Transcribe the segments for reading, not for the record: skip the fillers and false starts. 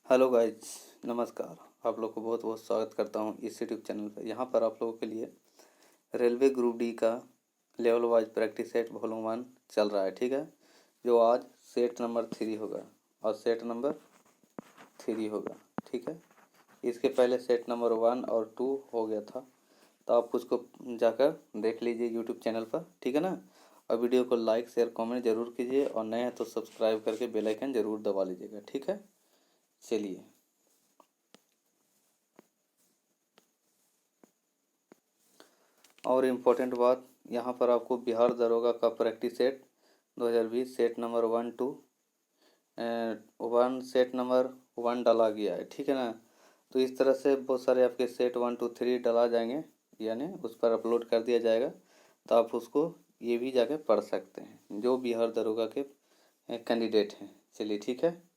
Hello guys, नमस्कार। आप लोग को बहुत बहुत स्वागत करता हूं इस यूट्यूब चैनल पर। यहां पर आप लोगों के लिए रेलवे ग्रुप डी का level wise practice set volume 1 चल रहा है, ठीक है। जो आज सेट नंबर 3 होगा और सेट नंबर 3 होगा, ठीक है। इसके पहले सेट नंबर 1 और 2 हो गया था, तो आप उसको जाकर देख लीजिए यूट्यूब चैनल पर, ठीक है ना। और वीडियो को लाइक शेयर कमेंट जरूर कीजिए और नए हैं तो सब्सक्राइब करके बेल आइकन जरूर दबा लीजिएगा, ठीक है। चलिए, और इम्पोर्टेंट बात, यहाँ पर आपको बिहार दरोगा का practice set 2020 set number 1 set number 1 डाला गया है, ठीक है ना। तो इस तरह से बहुत सारे आपके सेट 1 2 3 डाला जाएंगे, यानी उस पर अपलोड कर दिया जाएगा, तो आप उसको ये भी जाके पढ़ सकते हैं जो बिहार दरोगा के कैंडिडेट हैं। चलिए, ठीक है।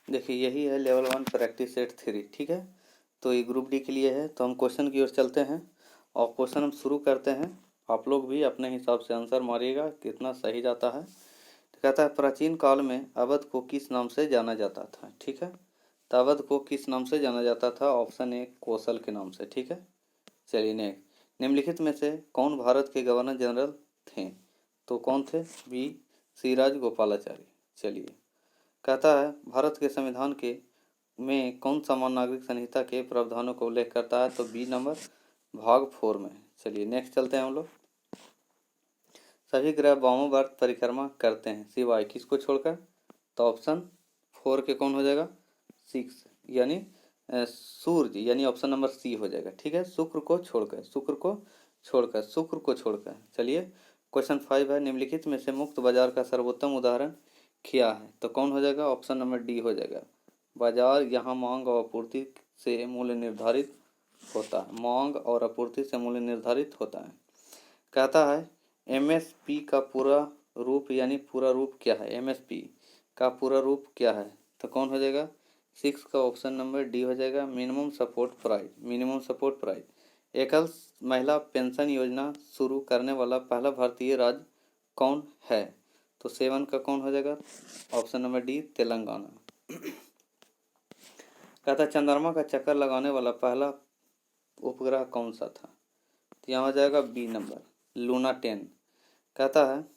देखिए, यही है लेवल 1 प्रैक्टिस सेट 3, ठीक है। तो ये ग्रुप डी के लिए है। तो हम क्वेश्चन की ओर चलते हैं और क्वेश्चन हम शुरू करते हैं। आप लोग भी अपने हिसाब से आंसर मारिएगा कितना सही जाता है। तो कहता है, प्राचीन काल में अवध को किस नाम से जाना जाता था, ठीक है। तो अवध को किस नाम से जाना जाता था? ऑप्शन ए कौशल के नाम से, ठीक है। चलिए, नेक्स्ट, निम्नलिखित में से कौन भारत के गवर्नर जनरल थे? तो कौन थे? B C Rajagopalachari. चलिए, कहता है, भारत के संविधान के में कौन समान नागरिक संहिता के प्रावधानों का उल्लेख करता है? तो बी नंबर भाग 4 में। चलिए, नेक्स्ट चलते हैं हम लोग। सभी ग्रह वामवर्त परिक्रमा करते हैं सिवाय किसको छोड़कर? तो ऑप्शन 4 के कौन हो जाएगा? 6 यानी सूर्य, यानी ऑप्शन नंबर सी हो जाएगा, ठीक है। शुक्र को छोड़कर, शुक्र को छोड़कर, शुक्र को छोड़कर। चलिए, क्वेश्चन 5 है, निम्नलिखित में से मुक्त बाजार का सर्वोत्तम उदाहरण क्या है? तो कौन हो जाएगा? ऑप्शन नंबर डी हो जाएगा। बाजार यहाँ मांग और आपूर्ति से मूल्य निर्धारित होता है, मांग और आपूर्ति से मूल्य निर्धारित होता है। कहता है, एमएसपी का पूरा रूप, यानी पूरा रूप क्या है? एमएसपी का पूरा रूप क्या है? तो कौन हो जाएगा? 6 का ऑप्शन नंबर डी हो जाएगा, minimum support price. Minimum support price. एकल महिला पेंशन योजना शुरू करने वाला पहला भारतीय राज्य कौन है? तो 7 का कौन हो जाएगा? Option number D, Telangana. कहता है, चंद्रमा का चक्कर लगाने वाला पहला उपग्रह कौन सा था? तो यहाँ हो जाएगा बी नंबर, लूना 10। कहता है,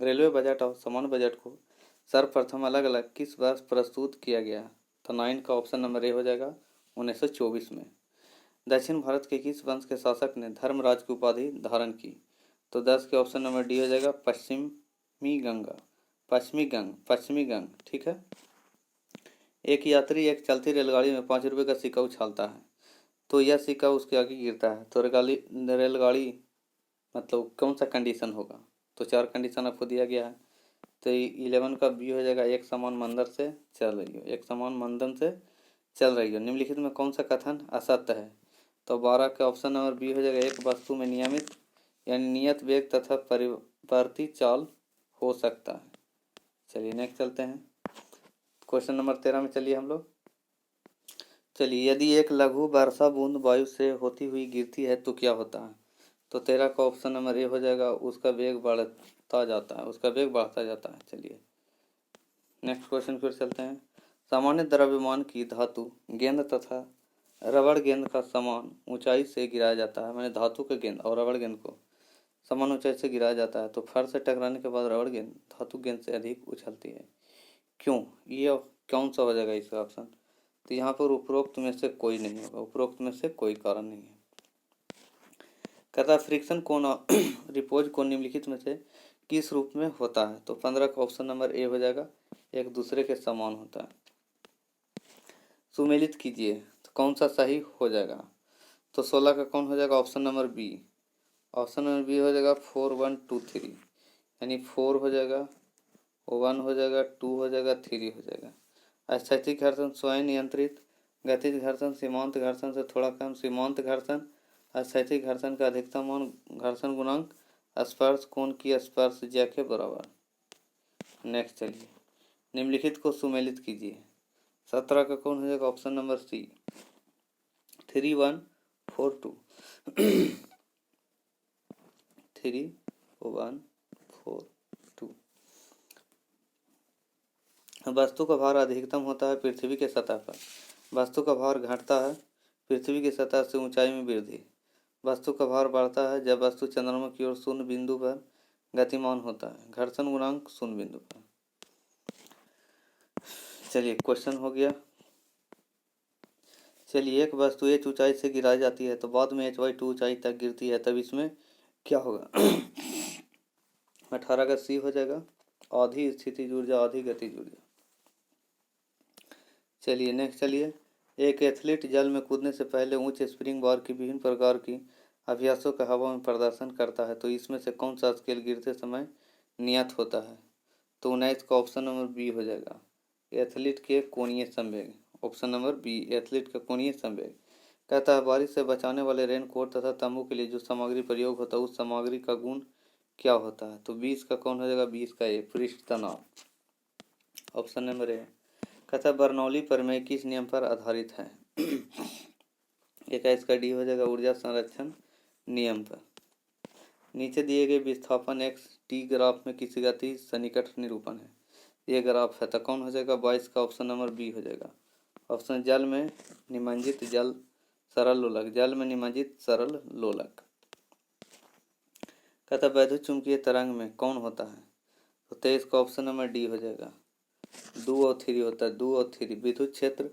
रेलवे बजट और सामान्य बजट को सर्वप्रथम अलग अलग किस वर्ष प्रस्तुत किया गया? तो 9 का ऑप्शन नंबर ए हो जाएगा, 1924 में। दक्षिण भारत के किस वंश के शासक ने धर्मराज की उपाधि धारण की? तो 10 के ऑप्शन नंबर डी हो जाएगा, पश्चिमी गंगा, पश्चिमी गंग, ठीक है। एक यात्री एक चलती रेलगाड़ी में 5 रुपये का सिक्का उछालता है, तो यह सिक्का उसके आगे गिरता है, तो रेलगाड़ी मतलब कौन सा कंडीशन होगा? तो 4 कंडीशन आपको दिया गया है। तो 11 का बी हो जाएगा, एक समान मंदन से चल रही हो, एक समान मंदन से चल रही हो। निम्नलिखित में कौन सा कथन असत्य है? तो 12 का ऑप्शन नंबर बी हो जाएगा, एक वस्तु में नियमित यानी नियत वेग तथा परिवर्ती चाल हो सकता है। चलिए, नेक्स्ट चलते हैं क्वेश्चन नंबर 13 में। चलिए हम लोग, चलिए, यदि एक लघु वर्षा बूंद वायु से होती हुई गिरती है तो क्या होता है? तो 13 का ऑप्शन नंबर ए हो जाएगा, उसका वेग बढ़ता जाता है, उसका वेग बढ़ता जाता है। चलिए, नेक्स्ट क्वेश्चन फिर चलते हैं। सामान्य द्रव्यमान की धातु गेंद तथा रबड़ गेंद का समान ऊंचाई से गिराया जाता है, मैंने धातु के गेंद और रबड़ गेंद को समान ऊंचाई से गिराया जाता है, तो फर्श से टकराने के बाद रबड़ गेंद धातु गेंद से अधिक उछलती है। क्यों? ये कौन सा हो जाएगा इसका ऑप्शन? तो यहाँ पर उपरोक्त में से कोई नहीं होगा, उपरोक्त में से कोई कारण नहीं है। कहता, फ्रिक्शन कोण रिपोज कोण निम्नलिखित में से किस रूप में होता है? तो 15 का ऑप्शन नंबर ए हो जाएगा, एक दूसरे के समान होता है। सुमेलित कीजिए, तो कौन सा सही हो जाएगा? तो 16 का कौन हो जाएगा? Option number B, option number B हो जाएगा 4 1 2 3, यानी 4 हो जाएगा, 1 हो जाएगा, 2 हो जाएगा, 3 हो जाएगा। स्थैतिक घर्षण स्वयं नियंत्रित, गतिज घर्षण सीमांत घर्षण से थोड़ा कम, सीमांत घर्षण स्थैतिक घर्षण का अधिकतम मान, घर्षण गुणांक स्पर्श कोण की स्पर्श ज्या के बराबर। नेक्स्ट चलिए, निम्नलिखित को सुमेलित कीजिए। 17 का कौन हो जाएगा? Option number C, 3 1 4 2 3 1 4 2। वस्तु का भार अधिकतम होता है पृथ्वी के सतह पर, वस्तु का भार घटता है पृथ्वी की सतह से ऊंचाई में वृद्धि, वस्तु का भार बढ़ता है जब वस्तु चंद्रमा की ओर शून्य बिंदु पर गतिमान होता है, घर्षण गुणांक शून्य बिंदु पर। चलिए क्वेश्चन हो गया। चलिए एक वस्तु h ऊंचाई से गिराई जाती है तो बाद में h/2 ऊंचाई तक गिरती है, तब इसमें क्या होगा? 18 का सी हो जाएगा, आधी स्थितिज ऊर्जा आधी गतिज ऊर्जा। चलिए नेक्स्ट, चलिए एक एथलीट जल में कूदने से पहले उच्च स्प्रिंग बार की विभिन्न प्रकार की अभ्यासों का हवा में प्रदर्शन करता है, तो इसमें से कौन सा स्केल गिरते समय नियत होता है? तो 19 का ऑप्शन नंबर बी हो जाएगा, एथलीट के कोणीय संवेग। ऑप्शन नंबर बी, एथलीट का कोणीय संवेग। कहता है बारिश से बचाने वाले रेन कोट तथा तंबू के लिए जो सामग्री प्रयोग होता है उस सामग्री का गुण क्या होता है? तो 20 का कौन हो जाएगा? 20 का ए, पृष्ठ तनाव। Option number A. कहता है बर्नौली प्रमेय किस नियम पर आधारित है? 21 का डी हो जाएगा, ऊर्जा संरक्षण नियम पर। नीचे दिए गए विस्थापन एक्स टी ग्राफ में किसी गति सन्निकट निरूपण है, ये ग्राफ है, तो कौन हो जाएगा? 22 का ऑप्शन नंबर बी हो जाएगा। ऑप्शन जल में निमज्जित जल सरल लोलक, जल में निमज्जित सरल लोलक। कहता वैद्युत चुंबकीय तरंग में कौन होता है? तो 23 का ऑप्शन नंबर डी हो जाएगा, 2 और 3 होता है, 2 और 3। विद्युत क्षेत्र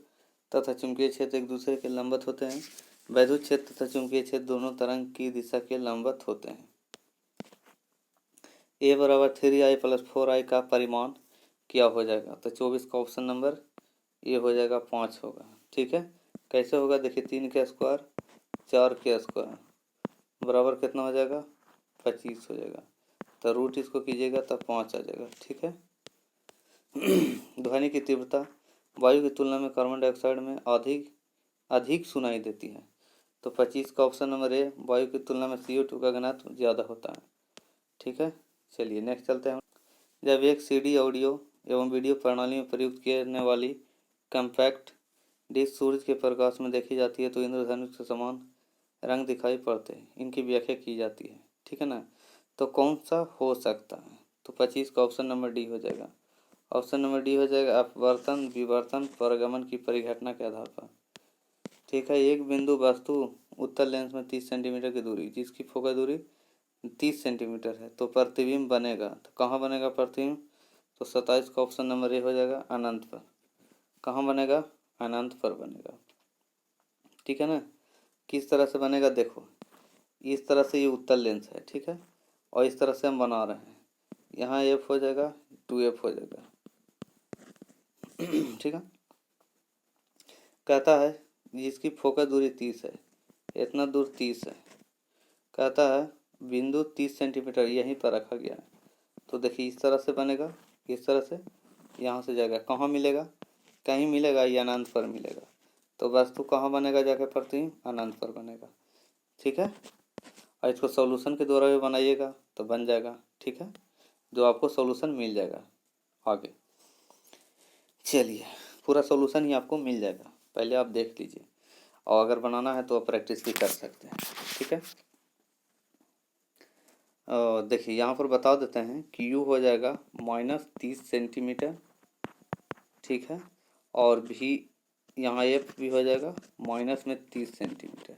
तथा चुंबकीय क्षेत्र एक दूसरे के लंबवत होते हैं, वैद्युत क्षेत्र तथा चुंबकीय क्षेत्र दोनों तरंग की दिशा के लंबवत होते हैं। a बराबर 3i + 4i का परिमाण क्या हो जाएगा? तो 24 का ऑप्शन नंबर ये हो जाएगा 5 होगा। ठीक है, कैसे होगा? देखिए 3 के स्क्वायर 4 के स्क्वायर बराबर कितना हो जाएगा? 25 हो जाएगा, तो रूट इसको कीजिएगा तो 5 आ जाएगा। ठीक है। ध्वनि की तीव्रता वायु की तुलना में कार्बन डाइऑक्साइड में अधिक सुनाई देती है, तो 25 का ऑप्शन नंबर ए, वायु की तुलना में CO2 का घनत्व ज़्यादा होता है। ठीक है, चलिए नेक्स्ट चलते हैं। जब एक CD ऑडियो एवं वीडियो प्रणाली में प्रयुक्त करने वाली कम्पैक्ट डिस्क सूरज के प्रकाश में देखी जाती है तो इंद्रधनुष के समान रंग दिखाई पड़ते हैं, इनकी व्याख्या की जाती है। ठीक है ना, तो कौन सा हो सकता है? तो 25 का ऑप्शन नंबर डी हो जाएगा। ऑप्शन नंबर डी हो जाएगा, अपवर्तन विवर्तन परगमन की परिघटना के आधार पर। ठीक है, एक बिंदु वस्तु उत्तल लेंस में 30 सेंटीमीटर की दूरी जिसकी फोकस दूरी 30 सेंटीमीटर है, तो प्रतिबिंब बनेगा, तो कहाँ बनेगा प्रतिबिंब? तो 27 का ऑप्शन नंबर ए हो जाएगा, अनंत पर। कहाँ बनेगा? अनंत पर बनेगा। ठीक है ना, किस तरह से बनेगा? देखो इस तरह से ये उत्तल लेंस है, ठीक है, और इस तरह से हम बना रहे हैं, यहाँ एफ हो जाएगा, 2f हो जाएगा। ठीक है, कहता है जिसकी फोकस दूरी 30 है, इतना दूर 30 है, कहता है बिंदु 30 सेंटीमीटर यहीं पर रखा गया है, तो देखिए इस तरह से बनेगा, इस तरह से यहाँ से जाएगा, कहाँ मिलेगा? कहीं मिलेगा, ये अनंत पर मिलेगा, तो वस्तु कहाँ बनेगा जाकर प्रतिबिंब? अनंत पर बनेगा। ठीक है, और इसको सॉल्यूशन के द्वारा भी बनाइएगा तो बन जाएगा। ठीक है, जो आपको सॉल्यूशन मिल जाएगा आगे। चलिए पूरा सॉल्यूशन ही आपको मिल जाएगा, पहले आप देख लीजिए, और अगर बनाना है तो आप प्रैक्टिस भी कर सकते हैं। ठीक है, देखिए यहाँ पर बता देते हैं कि U हो जाएगा -30 सेंटीमीटर। ठीक है, और भी यहाँ F भी हो जाएगा -30 सेंटीमीटर,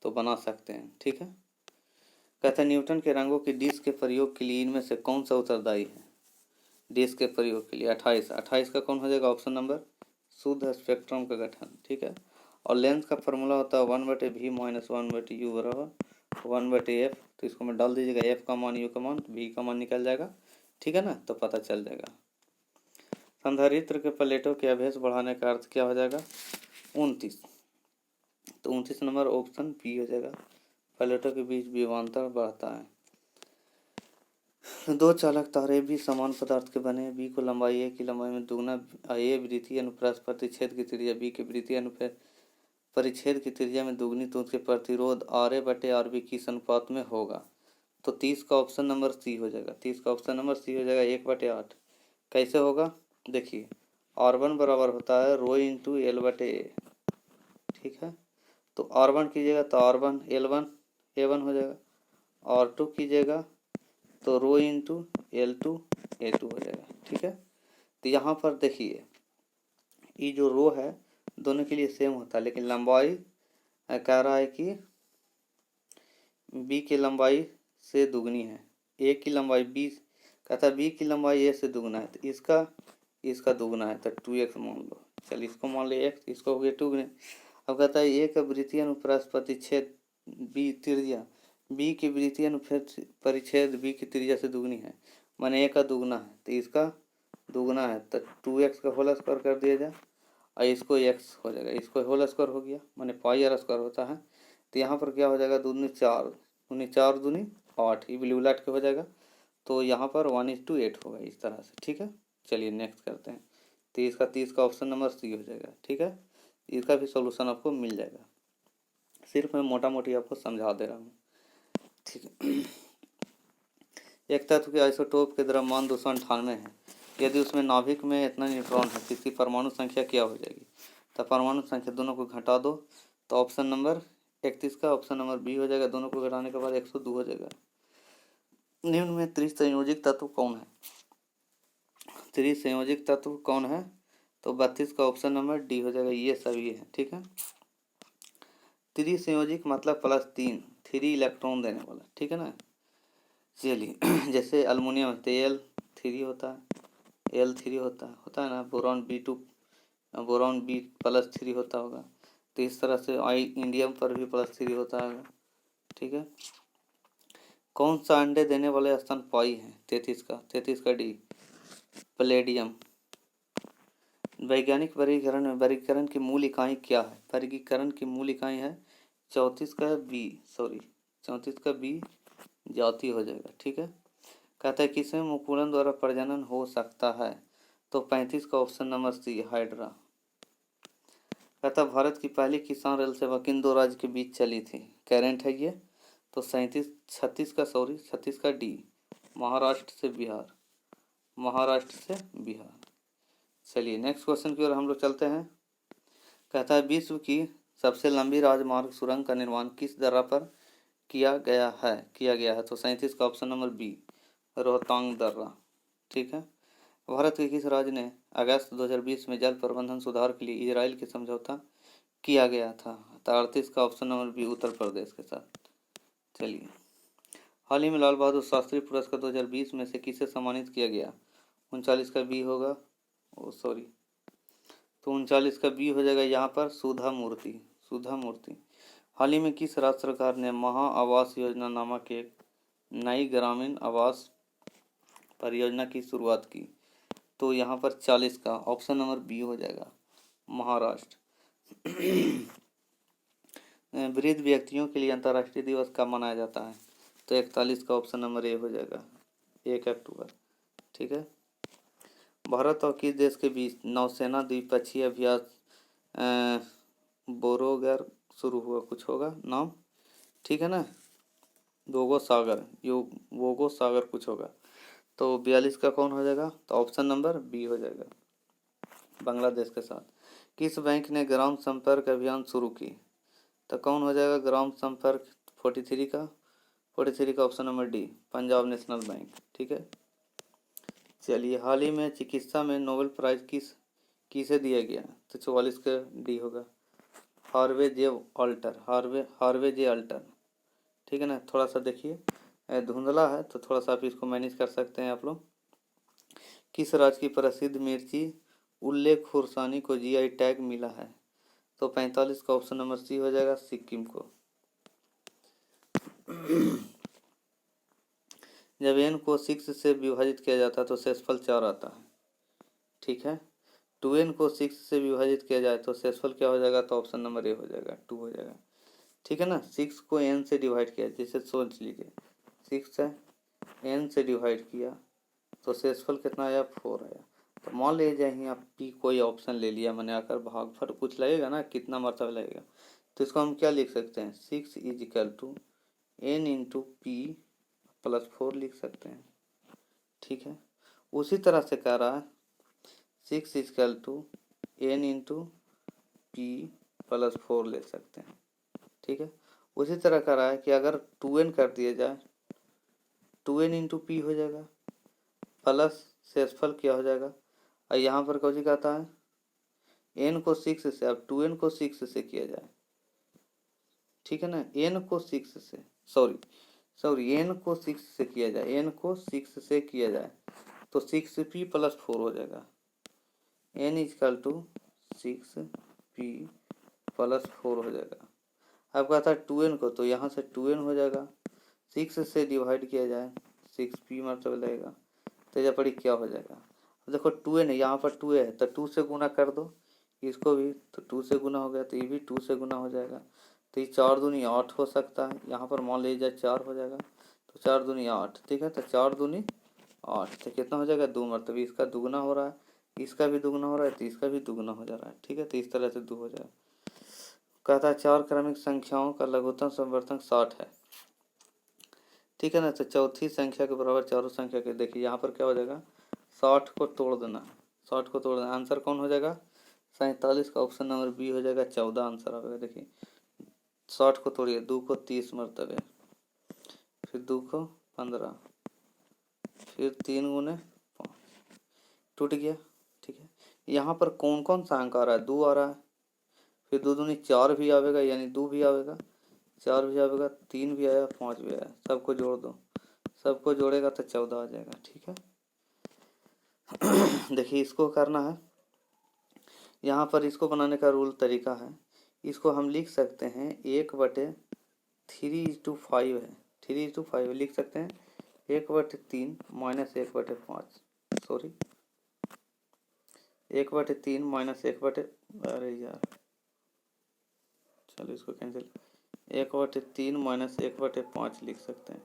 तो बना सकते हैं। ठीक है, कहते हैं न्यूटन के रंगों की डिस्क के प्रयोग के लिए इनमें से कौन सा उत्तरदायी है? डिस्क के प्रयोग के लिए 28 का कौन हो जाएगा? ऑप्शन नंबर शुद्ध स्पेक्ट्रम का गठन। ठीक है, और लेंस का फॉर्मूला होता है 1/v - 1/u बराबर 1/f, तो इसको मैं डाल दीजिएगा, f का मान u का मान v का मान निकल जाएगा। ठीक है ना, तो पता चल जाएगा। संधारित्र के प्लेटों के अभेद बढ़ाने का अर्थ क्या हो जाएगा? 29, तो 29 नंबर ऑप्शन बी हो जाएगा, प्लेटों के बीच विभवांतर बढ़ता है। दो चालक तारे भी समान पदार्थ के बने, बी को लंबाई ए की लंबाई में दुगना, ए वृत्तीय अनुप्रस्थ परिच्छेद की त्रिज्या बी के वृत्तीय अनुप्रस्थ परिच्छेद की त्रिज्या में दुगनी, तो उसके प्रतिरोध RA/RB किस अनुपात में होगा? तो 30 का ऑप्शन नंबर सी हो जाएगा, 30 का ऑप्शन नंबर सी हो जाएगा 1/8। कैसे होगा? देखिए R1 बराबर होता है रो इंटू L/A। ठीक है, तो R1 कीजिएगा तो R1 L1 A1 हो जाएगा, R2 कीजिएगा तो रो इंटू L2 A2 हो जाएगा। ठीक है, तो यहाँ पर देखिए ये जो रो है दोनों के लिए सेम होता है, लेकिन लंबाई कह रहा है कि बी की लंबाई से दुगनी है, ए की लंबाई बी कहता है बी की लंबाई ए से दुगना है, तो इसका दुगना है, तो 2x मान लो। चल इसको मान लो x, इसको हो गया 2 गुने। अब कहता है ए का वृत्तीय अनुप्रस्थ छेद बी त्रिज्या बी की वृत्तीय परिच्छेद बी की त्रिज्या से दुगनी है, माने ए का दुगना है तो इसका दुगना है, तो 2x का होल स्क्वायर कर दिया जाए और इसको x हो जाएगा, इसको होल स्क्वायर हो गया, माने पाई आर स्क्वायर होता है। तो यहाँ पर क्या हो जाएगा, दूनी 4 दूनी 4 दूनी 8, ये भी उलट के हो जाएगा, तो यहाँ पर 1:8 होगा इस तरह से। ठीक है, चलिए नेक्स्ट करते हैं। 30 का ऑप्शन नंबर सी हो जाएगा। ठीक है, इसका भी सॉल्यूशन आपको मिल जाएगा, सिर्फ मैं मोटा मोटी आपको समझा दे रहा हूँ। ठीक है, एक तत्व के आइसोटोप के द्रव्यमान 298 है, यदि उसमें नाभिक में इतना न्यूट्रॉन है तो इसकी परमाणु संख्या क्या हो जाएगी। तो परमाणु संख्या दोनों को घटा दो, तो ऑप्शन नंबर 31 का ऑप्शन नंबर बी हो जाएगा, दोनों को घटाने के बाद 102 हो जाएगा। निम्न में त्रिसंयोजिक तत्व कौन है, त्रिसंयोजिक तत्व कौन है, तो 32 का ऑप्शन नंबर डी हो जाएगा, ये सभी है। ठीक है, त्रिसंयोजिक मतलब +3 3 इलेक्ट्रॉन देने वाला। ठीक है ना, चलिए जैसे अल्मोनियम तो Al3 होता है, Al3 होता है ना, बोरॉन B +3 होता होगा, तो इस तरह से इंडियम पर भी +3 होता है। ठीक है, कौन सा अंडे देने वाले स्तन पाई है, 33 का डी प्लेडियम। वैज्ञानिक वर्गीकरण में वर्गीकरण की मूल इकाई क्या है, वर्गीकरण की मूल इकाई है 34 का बी जाति हो जाएगा। ठीक है, कहता है किसमें मुकुलन द्वारा प्रजनन हो सकता है, तो 35 का ऑप्शन नंबर सी हाइड्रा। कहता भारत की पहली किसान रेल सेवा किन दो राज्य के बीच चली थी, करेंट है ये, तो 36 का डी महाराष्ट्र से बिहार। चलिए नेक्स्ट क्वेश्चन की ओर हम लोग चलते हैं। कहता है विश्व की सबसे लंबी राजमार्ग सुरंग का निर्माण किस दर्रा पर किया गया है, तो 37 का ऑप्शन नंबर बी रोहतांग दर्रा। ठीक है, भारत के किस राज्य ने अगस्त 2020 में जल प्रबंधन सुधार के लिए इजराइल के समझौता किया गया था, तो 38 का option number B Uttar Pradesh के साथ। चलिए, हाल ही में लाल बहादुर शास्त्री पुरस्कार 2020 में से किसे सम्मानित किया गया, 39 का बी होगा, तो 39 का बी हो जाएगा यहाँ पर सुधा मूर्ति। हाल ही में किस राज्य सरकार ने महा आवास योजना नामक एक नई ग्रामीण आवास परियोजना की शुरुआत की, तो यहाँ पर 40 का ऑप्शन नंबर बी हो जाएगा, महाराष्ट्र। वृद्ध व्यक्तियों के लिए अंतर्राष्ट्रीय दिवस कब मनाया जाता है, तो 41 का ऑप्शन नंबर ए हो जाएगा, 1 अक्टूबर। ठीक है, भारत और किस देश के बीच नौसेना द्विपक्षीय अभ्यास बोरोगर शुरू हुआ, कुछ होगा नाम। ठीक है ना, वोगो सागर कुछ होगा, तो 42 का कौन हो जाएगा, तो ऑप्शन नंबर बी हो जाएगा, बांग्लादेश के साथ। किस बैंक ने ग्राम संपर्क अभियान शुरू की, तो कौन हो जाएगा ग्राम संपर्क, 43 का option number D Punjab national bank. ठीक है, चलिए हाल ही में चिकित्सा में नोबेल प्राइज किसे दिया गया, तो 44 का डी होगा, हार्वे जे अल्टर। ठीक है ना, थोड़ा सा देखिए धुंधला है तो थोड़ा सा आप इसको मैनेज कर सकते हैं आप लोग। किस राज्य की प्रसिद्ध मिर्ची उल्लेख खुरसानी को जीआई टैग मिला है, तो 45 का ऑप्शन नंबर सी हो जाएगा, सिक्किम को। जब n को 6 से विभाजित किया जाता है तो शेषफल 4 आता है। ठीक है, 2n को 6 से विभाजित किया जाए तो शेषफल क्या हो जाएगा, तो ऑप्शन नंबर ए हो जाएगा, 2 हो जाएगा। ठीक है ना, 6 को n से डिवाइड किया, जैसे सोच लीजिए 6 से n से डिवाइड किया तो शेषफल कितना आया, 4 आया। तो मान लीजिए यहीं आप p कोई ऑप्शन ले लिया, मैंने आकर भागफल कुछ लगेगा ना, कितना मरतबा लगेगा, तो इसको हम क्या लिख सकते हैं, 6 = n × p + 4 लिख सकते हैं। ठीक है, उसी तरह से कह रहा है 6 = n × p + 4 ले सकते हैं। ठीक है, उसी तरह कह रहा है कि अगर 2n कर दिया जाए 2n × p हो जाएगा, प्लस शेषफल क्या हो जाएगा, और यहाँ पर कौन सी कहता है n को 6 से, अब 2n को 6 से किया जाए, ठीक है ना, n को 6 से, सॉरी n को 6 से किया जाए, n को 6 से किया जाए तो 6p प्लस 4 हो जाएगा, n is equal to 6p plus 4 हो जाएगा। अब कहा था 2n को, तो यहाँ से 2n हो जाएगा, 6 से डिवाइड किया जाए 6p मतलब लगेगा, तो जब पड़ी क्या हो जाएगा। अब देखो 2n है, यहाँ पर 2 है तो 2 से गुना कर दो इसको भी, तो 2 से गुना हो गया तो ये भी 2 से गुना हो जाएगा, तो ये 4 दूनी 8 हो सकता है, यहाँ पर मान लीजिए 4 हो जाएगा, तो 4 दूनी 8, ठीक है, तो 4 दूनी 8, तो कितना हो जाएगा 2 मतलब इसका दुगना हो रहा है, इसका भी दुगना हो रहा है, तो इसका भी दुगना हो जा रहा है, ठीक है, तो इस तरह से 2 हो जाएगा। कहता है 4 क्रमिक संख्याओं का लघुत्तम समवर्तक 60 है, ठीक है ना, तो चौथी संख्या के बराबर चारों संख्या के, देखिए यहाँ पर क्या हो जाएगा 60 को तोड़ देना, 60 को तोड़ देना, आंसर कौन हो जाएगा 47 का ऑप्शन नंबर बी हो जाएगा, 14 आंसर आएगा। देखिए 60 को तोड़िए, 2 को 30 मरतबे, फिर 2 को 15, फिर 3 गुने 5, टूट गया, ठीक है। यहाँ पर कौन कौन सा अंक आ रहा है, 2 आ रहा है, फिर 2 दूनी 4 भी आवेगा, यानी 2 भी आवेगा, 4 भी आवेगा, 3 भी आया, 5 भी आया, सबको जोड़ दो, सबको जोड़ेगा तो 14 आ जाएगा, ठीक है। देखिए इसको करना है, यहाँ पर इसको बनाने का रूल तरीका है, इसको हम लिख सकते हैं 1/3:5 है, 3:5 लिख सकते हैं, 1/3 माइनस 1/5, सॉरी 1/3 माइनस 1/, अरे यार चलो इसको कैंसिल, 1/3 माइनस 1/5 लिख सकते हैं,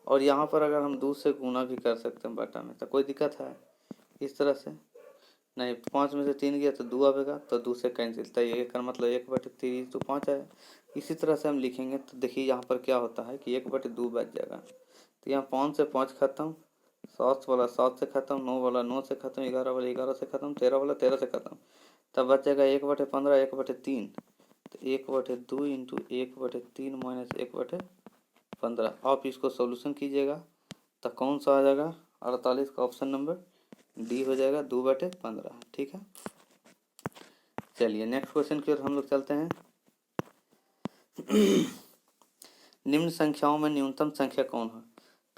और यहाँ पर अगर हम 2 से गुना भी कर सकते हैं बटा में, तो कोई दिक्कत है, इस तरह से नहीं, 5 में से 3 गया तो 2 आएगा, तो 2 से कैंसिल, तो ये का मतलब 1/3 तो 5 आया। इसी तरह से हम लिखेंगे तो देखिए यहाँ पर क्या होता है कि 1/2 बच जाएगा, तो यहाँ 5 से 5 खत्म, 7 वाला 7 से खत्म, 9 वाला 9 से खत्म, 11 वाला 11 से खत्म, 13 वाला 13 से खत्म, तब बच जाएगा 1/15, 1/3, तो 1/2 इंटू 1/3 माइनस 1/15। आप इसको सोल्यूशन कीजिएगा तो कौन सा आ जाएगा 48 का ऑप्शन नंबर डी हो जाएगा, 2/15, ठीक है। चलिए नेक्स्ट क्वेश्चन की ओर हम लोग चलते हैं। निम्न संख्याओं में न्यूनतम संख्या कौन है,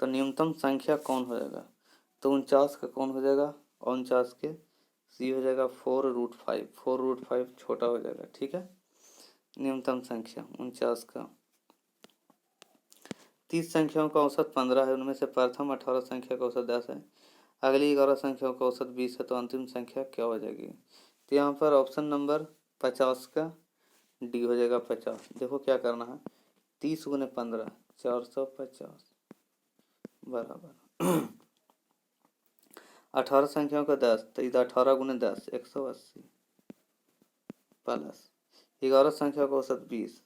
तो न्यूनतम संख्या कौन हो जाएगा, तो 49 का कौन हो जाएगा, 49 के सी हो जाएगा 4√5, 4√5 छोटा हो जाएगा, ठीक है। न्यूनतम संख्या 49 का, 30 संख्याओं का औसत 15 है, उनमें से प्रथम 18 संख्या का औसत 10 है, अगली 11 संख्याओं का औसत 20 है, तो अंतिम संख्या क्या हो जाएगी। तो यहाँ पर ऑप्शन नंबर 50 का डी हो जाएगा 50। देखो क्या करना है, 30 गुने 15 450 बराबर 18 संख्याओं का 10, तो इधर 18 गुने 10 180 प्लस 11 संख्या का औसत 20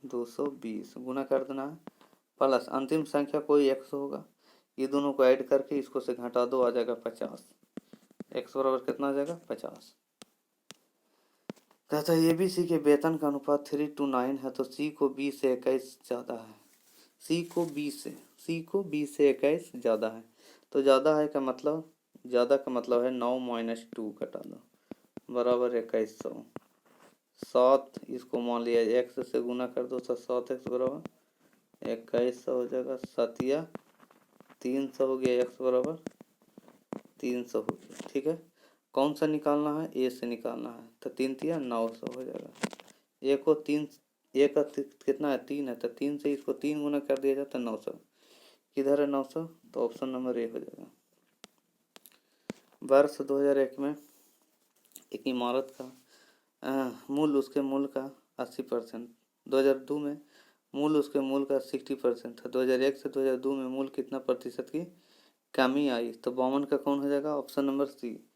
220 गुना कर देना है, प्लस अंतिम संख्या कोई 100 होगा, ये दोनों को ऐड करके इसको से घटा दो, आ जाएगा 50, 100 बराबर कितना आ जाएगा 50। कहता है एबीसी के वेतन का अनुपात 3:9 है, तो सी को 20 से 21 ज़्यादा है, सी को 20 से 21 ज़्यादा है, तो ज़्यादा है का मतलब, ज़्यादा का मतलब है 9 माइनस 2 घटा दो बराबर 2100, 7 इसको मान लिया x से गुना कर दो, तो 7x बराबर 2100 हो जाएगा, 7 या 300 हो गया, x बराबर 300 हो गया, ठीक है। कौन सा निकालना है, ए से निकालना है, तो 3 तिया 900 हो जाएगा, ए को 3, ए का कितना है 3 है, तो 3 से इसको 3 गुना कर दिया जाता है 900, किधर है 900, तो ऑप्शन नंबर ए हो जाएगा। वर्ष 2001 में एक इमारत का मूल उसके मूल का 80%, 2002 में मूल उसके मूल का 60% था, 2001 से 2002 में मूल कितना प्रतिशत की कमी आई, तो 52 का कौन हो जाएगा ऑप्शन नंबर सी,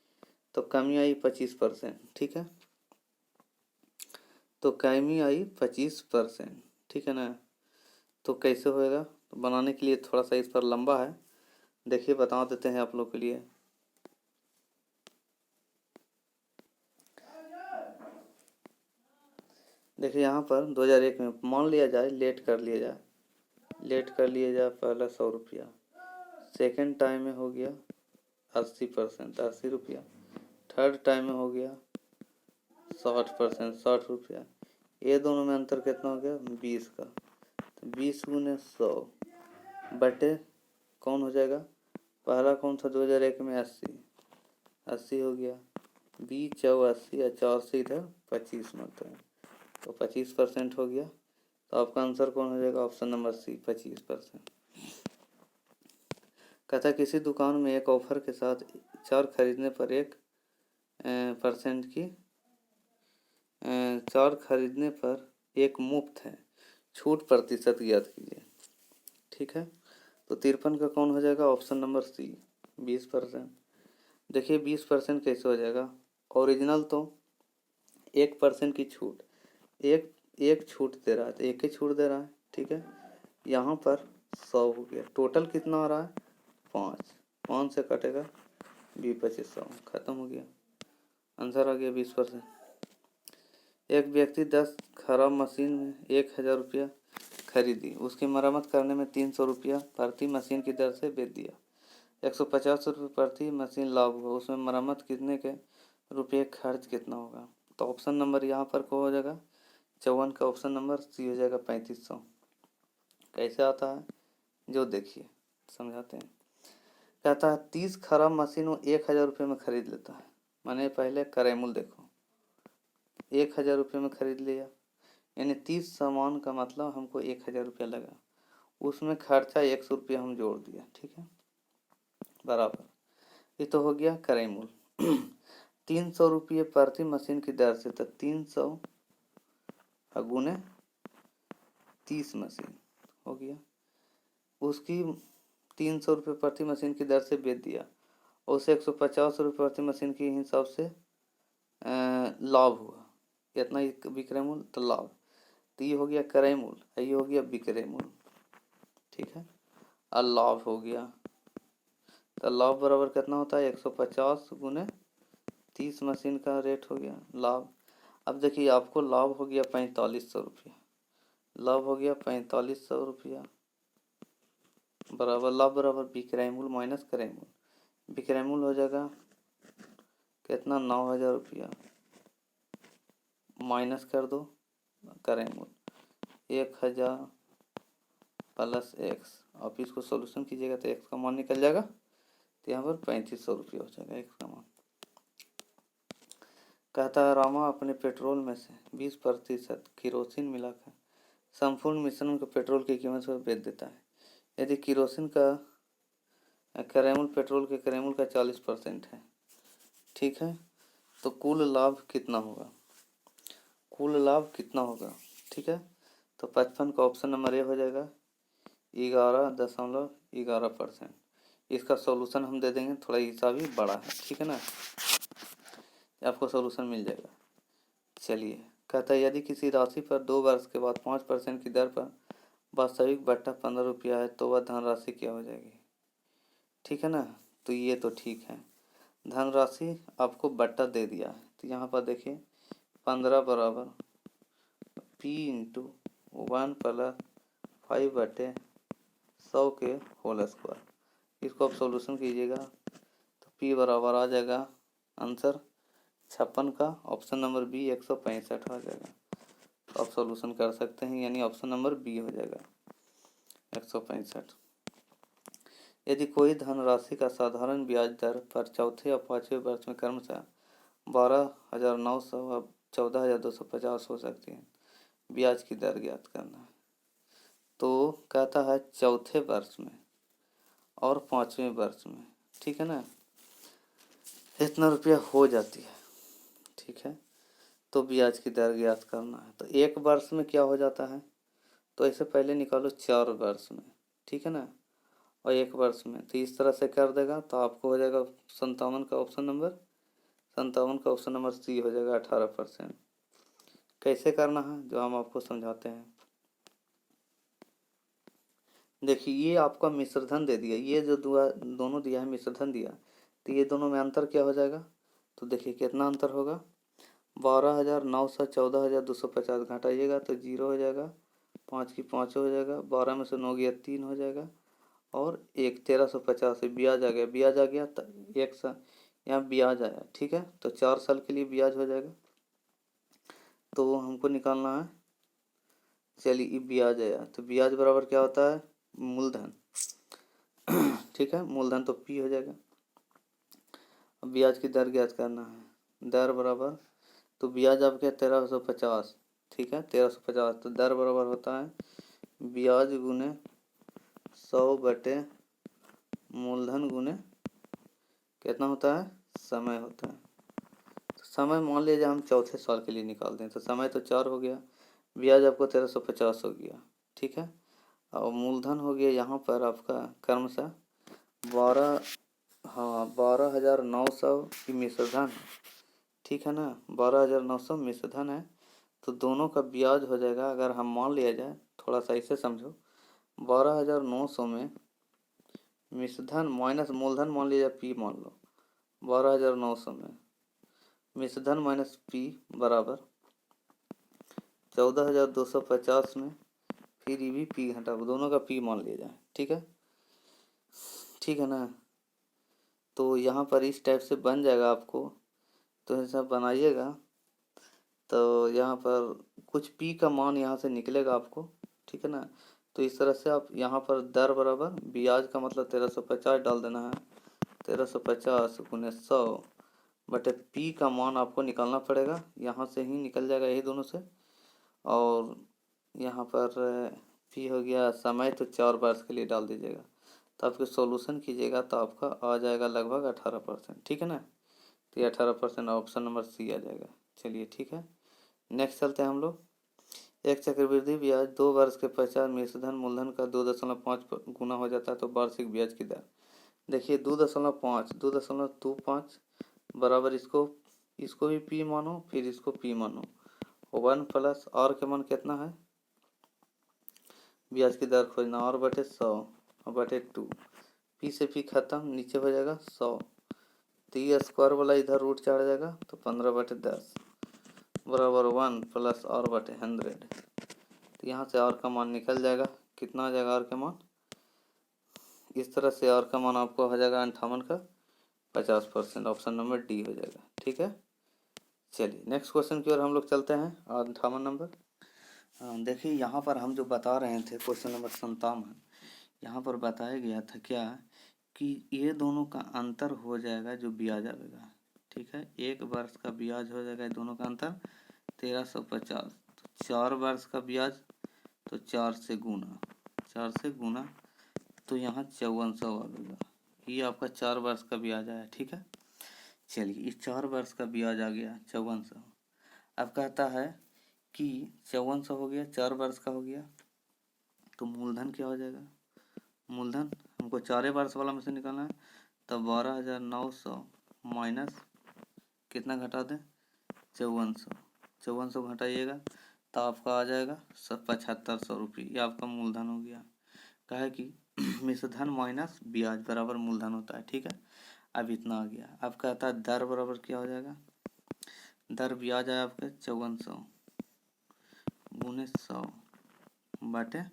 तो कमी आई 25%, ठीक है, तो कमी आई 25%, ठीक है ना। तो कैसे होएगा, तो बनाने के लिए थोड़ा सा इस पर लंबा है, देखिए बता देते हैं आप लोग के लिए। देखिए यहाँ पर 2001 में मान लिया जाए, लेट कर लिया जाए पहला 100 रुपया, सेकेंड टाइम में हो गया 80%, 80 रुपया। थर्ड टाइम में हो गया 60%, 60 रुपया। ये दोनों में अंतर कितना हो गया? 20 का। तो 20 गुने 100 बटे कौन हो जाएगा? पहला कौन था 2001 में? 80, 80 हो गया। 20 चौ 80 और 4 से इधर 25 मत है, तो 25% हो गया। तो आपका आंसर कौन हो जाएगा? Option number C, 25%। कहता किसी दुकान में एक ऑफर के साथ 4 खरीदने पर 1% की 4 खरीदने पर 1 मुफ्त है, छूट प्रतिशत ज्ञात कीजिए। ठीक है, तो 53 का कौन हो जाएगा? Option number C, 20%। देखिए 20% कैसे हो जाएगा? ओरिजिनल तो 1% की छूट, एक छूट दे रहा है तो एक ही छूट दे रहा है। ठीक है, यहाँ पर 100 हो गया। टोटल कितना आ रहा है? 5, 5 से कटेगा 20, 25, 100, खत्म हो गया। आंसर आ गया 20%। एक व्यक्ति 10 खराब मशीन में 1000 रुपया खरीदी, उसकी मरम्मत करने में 300 रुपया प्रति मशीन की दर से बेच दिया। 150 रुपये प्रति मशीन लाभ हुआ, उसमें मरम्मत कितने के रुपये खर्च कितना होगा? तो ऑप्शन नंबर यहाँ पर क्या हो जाएगा? 54 का ऑप्शन नंबर सी हो जाएगा, 3500। कैसे आता है जो देखिए समझाते हैं। कहता है 30 खराब मशीन वो 1000 रुपये में खरीद लेता है। मैंने पहले करेमूल देखो, 1000 रुपये में खरीद लिया, यानी 30 सामान का मतलब हमको 1000 रुपया लगा, उसमें खर्चा 100 रुपया हम जोड़ दिया। ठीक है, बराबर। ये तो हो गया करेमूल। 300 रुपये प्रति मशीन की दर से, तो 300 गुने 30 मशीन हो गया, उसकी 300 रुपये प्रति मशीन की दर से बेच दिया, और उसे 150 रुपये प्रति मशीन के हिसाब से लाभ हुआ। इतना ही विक्रय मूल्य तो लाभ। तो ये हो गया क्रय मूल्य, ये हो गया विक्रय मूल्य। ठीक है, और लाभ हो गया, तो लाभ बराबर कितना होता है? 150 गुने 30 मशीन का रेट हो गया लाभ। अब देखिए आपको लाभ हो गया 4500 रुपया, लाभ हो गया 4500 रुपया बराबर लाभ बराबर विक्रय मूल्य माइनस क्रय मूल्य। विक्रय मूल्य हो जाएगा कितना? 9000 रुपया, माइनस कर दो क्रय मूल्य 1000 प्लस एक्स। आप इसको सोल्यूशन कीजिएगा तो एक्स का मान निकल जाएगा, तो यहाँ पर 3500 रुपया हो जाएगा एक्स का मान। कहता है रामा अपने पेट्रोल में से 20% केरोसिन मिलाकर संपूर्ण मिश्रण को पेट्रोल की कीमत पर बेच देता है। यदि केरोसिन का क्रयमूल पेट्रोल के क्रयमूल का 40% है, ठीक है, तो कुल लाभ कितना होगा? कुल लाभ कितना होगा? ठीक है, तो 55 का ऑप्शन नंबर ए हो जाएगा 11.11%। इसका सॉल्यूशन हम दे देंगे, थोड़ा हिसाब ही बड़ा है। ठीक है ना, आपको सॉल्यूशन मिल जाएगा। चलिए, कहता है यदि किसी राशि पर 2 वर्ष के बाद 5% की दर पर वास्तविक बट्टा 15 रुपया है, तो वह धनराशि क्या हो जाएगी? ठीक है ना, तो ये तो ठीक है, धनराशि आपको बट्टा दे दिया है, तो यहाँ पर देखिए 15 बराबर P इंटू 1 प्लस 5/100 के होल स्क्वायर। इसको आप सॉल्यूशन कीजिएगा तो P बराबर आ जाएगा आंसर 56 का ऑप्शन नंबर बी 165 आ जाएगा। तो आप सॉल्यूशन कर सकते हैं, यानी ऑप्शन नंबर बी हो जाएगा 165। यदि कोई धनराशि का साधारण ब्याज दर पर चौथे या पाँचवें वर्ष में क्रमशः 12,900 व 14,250 हो सकती है, ब्याज की दर ज्ञात करना है। तो कहता है चौथे वर्ष में और पाँचवें वर्ष में, ठीक है ना, इतना रुपया हो जाती है। ठीक है, तो ब्याज की दर ज्ञात करना है। तो एक वर्ष में क्या हो जाता है, तो ऐसे पहले निकालो 4 वर्ष में, ठीक है ना, और 1 वर्ष में, तो इस तरह से कर देगा तो आपको हो जाएगा 57 का ऑप्शन नंबर सी हो जाएगा 18%। कैसे करना है जो हम आपको समझाते हैं। देखिए ये आपका मिश्रधन दे दिया, ये जो दोनों दिया है मिश्रधन दिया, तो ये दोनों में अंतर क्या हो जाएगा? तो देखिए कितना अंतर होगा, 12,900 14,250 घटाइएगा तो 0 हो जाएगा, 5 की 5 हो जाएगा, 12 में से 9 गया 3 हो जाएगा, और एक 1350 ब्याज आ गया, ब्याज आ गया तो एक साल यहाँ ब्याज आया, ठीक है। तो 4 साल के लिए ब्याज हो जाएगा, तो हमको निकालना है। चलिए ये ब्याज आया, तो ब्याज बराबर क्या होता है, मूलधन, ठीक है। मूलधन तो पी हो जाएगा। अब ब्याज की दर ज्ञात करना है, दर बराबर, तो ब्याज आपके 1350, ठीक है, 1350, तो दर बराबर होता है ब्याज गुने 100 बटे मूलधन गुने कितना होता है, समय होता है। तो समय मान लीजिए हम चौथे साल के लिए निकाल दें, तो समय तो 4 हो गया, ब्याज आपको 1350 हो गया, ठीक है। और मूलधन हो गया यहाँ पर आपका क्रमशः 12, हाँ 12,900 की मिश्रधन, ठीक है ना, 12,900 मिश्रधन है। तो दोनों का ब्याज हो जाएगा, अगर हम मान लिया जाए, थोड़ा सा इसे समझो, 12,900 में मिश्रधन माइनस मूलधन मान लिया जाए, पी मान लो, 12,900 में मिश्रधन माइनस पी बराबर 14,250 में, फिर ये भी पी घटा, दोनों का पी मान लिया जाए, ठीक है, ठीक है ना। तो यहाँ पर इस टाइप से बन जाएगा आपको, तो ऐसा बनाइएगा, तो यहाँ पर कुछ पी का मान यहाँ से निकलेगा आपको, ठीक है ना। तो इस तरह से आप यहाँ पर दर बराबर ब्याज का मतलब 1350 डाल देना है, 1350 गुने 100 बटे पी का मान आपको निकालना पड़ेगा, यहाँ से ही निकल जाएगा यही दोनों से। और यहाँ पर पी हो गया समय, तो 4 वर्ष के लिए डाल दीजिएगा, तो आपके सॉल्यूशन कीजिएगा तो आपका आ जाएगा लगभग 18%, ठीक है ना। तो ये 18% ऑप्शन नंबर सी आ जाएगा। चलिए ठीक है, नेक्स्ट चलते हैं हम लोग। एक चक्रवृद्धि ब्याज 2 वर्ष के पश्चात मिश्रधन मूलधन का 2.5 गुना हो जाता है, तो वार्षिक ब्याज की दर देखिए 2.25 बराबर, इसको भी पी मानो, फिर इसको पी मानो, 1 प्लस आर के मान कितना है, ब्याज की दर खोजना, और बटे 100 और बटे 2, पी से पी खत्म, नीचे हो जाएगा 100, तो ये स्क्वायर वाला इधर रूट चढ़ जाएगा, तो 15/10 बराबर 1 प्लस आर बटे 100। तो यहाँ से आर का मान निकल जाएगा, कितना आ जाएगा आर का मान, इस तरह से आर का मान आपको हो जाएगा 58 का 50%, ऑप्शन नंबर डी हो जाएगा, ठीक है। चलिए नेक्स्ट क्वेश्चन की ओर हम लोग चलते हैं, 58 नंबर। देखिए यहाँ पर हम जो बता रहे थे क्वेश्चन नंबर 57, यहाँ पर बताया गया था क्या कि ये दोनों का अंतर हो जाएगा जो ब्याज आएगा, ठीक है, 1 वर्ष का ब्याज हो जाएगा, दोनों का अंतर 1350, तो 4 वर्ष का ब्याज, तो 4 से गुना, तो यहाँ 5400 आ गया, ये आपका 4 वर्ष का ब्याज आया, ठीक है। चलिए इस 4 वर्ष का ब्याज आ गया 5400। अब कहता है कि 5400 हो गया, 4 वर्ष का हो गया, तो मूलधन क्या हो जाएगा, मूलधन हमको 4 वर्ष वाला में से निकालना है, तो 12,900 माइनस कितना घटा दें, 5400 घटाइएगा, तो आपका आ जाएगा 7500 रुपये, ये आपका मूलधन हो गया। कहा है कि मिश्रधन माइनस ब्याज बराबर मूलधन होता है, ठीक है। अब इतना आ गया। अब कहता है दर बराबर क्या हो जाएगा, दर ब्याज है आपके 5400 गुने 100 बटे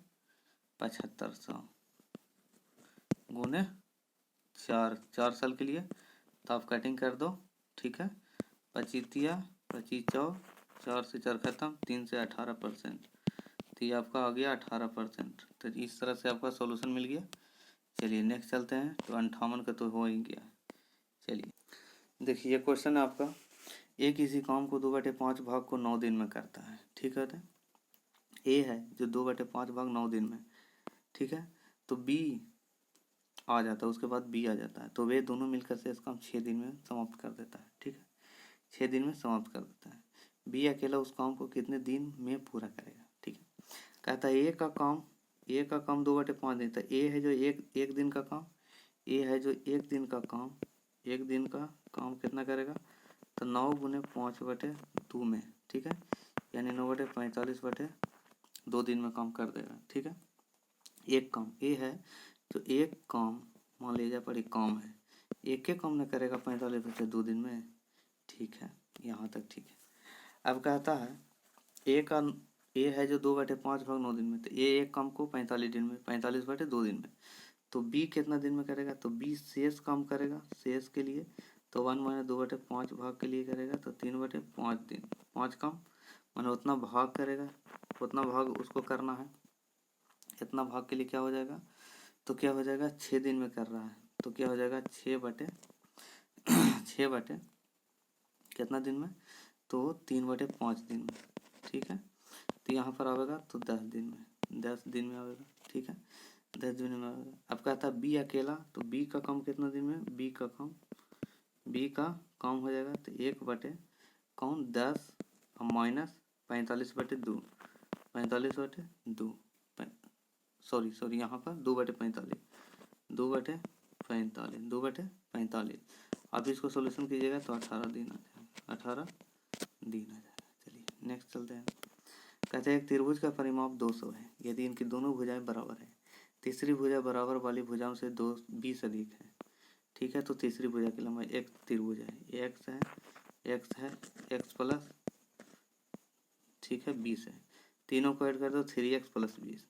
7500 गुने 4 साल के लिए, तो आप कटिंग कर दो, ठीक है, 25 25 4 से 4 खत्म, 3 से 18%, तो ये आपका आ गया 18%। तो इस तरह से आपका सॉल्यूशन मिल गया। चलिए नेक्स्ट चलते हैं, तो 58 का तो हो ही गया। चलिए देखिए ये क्वेश्चन है आपका, ए किसी काम को 2/5 भाग को 9 दिन में करता है, ठीक है। ए है जो 2/5 भाग 9 दिन में, ठीक है, तो बी आ जाता है, उसके बाद बी आ जाता है, तो वे दोनों मिलकर से इस काम 6 दिन में समाप्त कर देता है, ठीक है, 6 दिन में समाप्त कर देता है। बी अकेला उस काम को कितने दिन में पूरा करेगा, ठीक है। कहता है ए का काम 2/5 दिन, तो ए है जो एक दिन का काम, ए है जो एक दिन का काम, एक दिन का काम कितना करेगा, तो 9 गुने 5/2 में, ठीक है, यानी 9/45/2 दिन में काम कर देगा, ठीक है। एक काम ए है जो एक काम मान लीजिए बड़ी काम है, एक के काम न करेगा 45/2 दिन में, ठीक है, यहाँ तक ठीक है। अब कहता है ए है जो 2/5 भाग 9 दिन में, तो ए एक काम को 45 दिन में, 45/2 दिन में, तो बी कितना दिन में करेगा, तो बी शेष काम करेगा, शेष के लिए तो 1 माइनस 2/5 भाग के लिए करेगा, तो 3/5 दिन, 5 काम माने उतना भाग करेगा, उतना भाग उसको करना है। इतना भाग के लिए क्या हो जाएगा, तो क्या हो जाएगा 6 दिन में कर रहा है, तो क्या हो जाएगा 6 बटे कितना दिन में, तो 3/5 दिन में। ठीक है, तो यहाँ पर आएगा तो 10 दिन में, 10 दिन में आएगा। ठीक है, 10 दिन में आएगा। अब कहता है बी अकेला, तो बी का काम कितना दिन में, बी का काम हो जाएगा, तो 1/10 माइनस 45/2, 45/2 सॉरी यहाँ पर 2/45, 2/45। आप इसको सोल्यूशन कीजिएगा तो 18 दिन आ जाएगा, 18 दिन आ जाएगा। चलिए नेक्स्ट चलते हैं। कहते हैं एक त्रिभुज का परिमाप 200 है यदि इनकी दोनों भुजाएं बराबर है, तीसरी भुजा बराबर वाली भुजाओं से 20 अधिक है। ठीक है, तो तीसरी भुजा की लंबाई, एक त्रिभुज है, एक्स एक्स प्लस, ठीक है 20 है, तीनों को ऐड कर दो 3x + 20,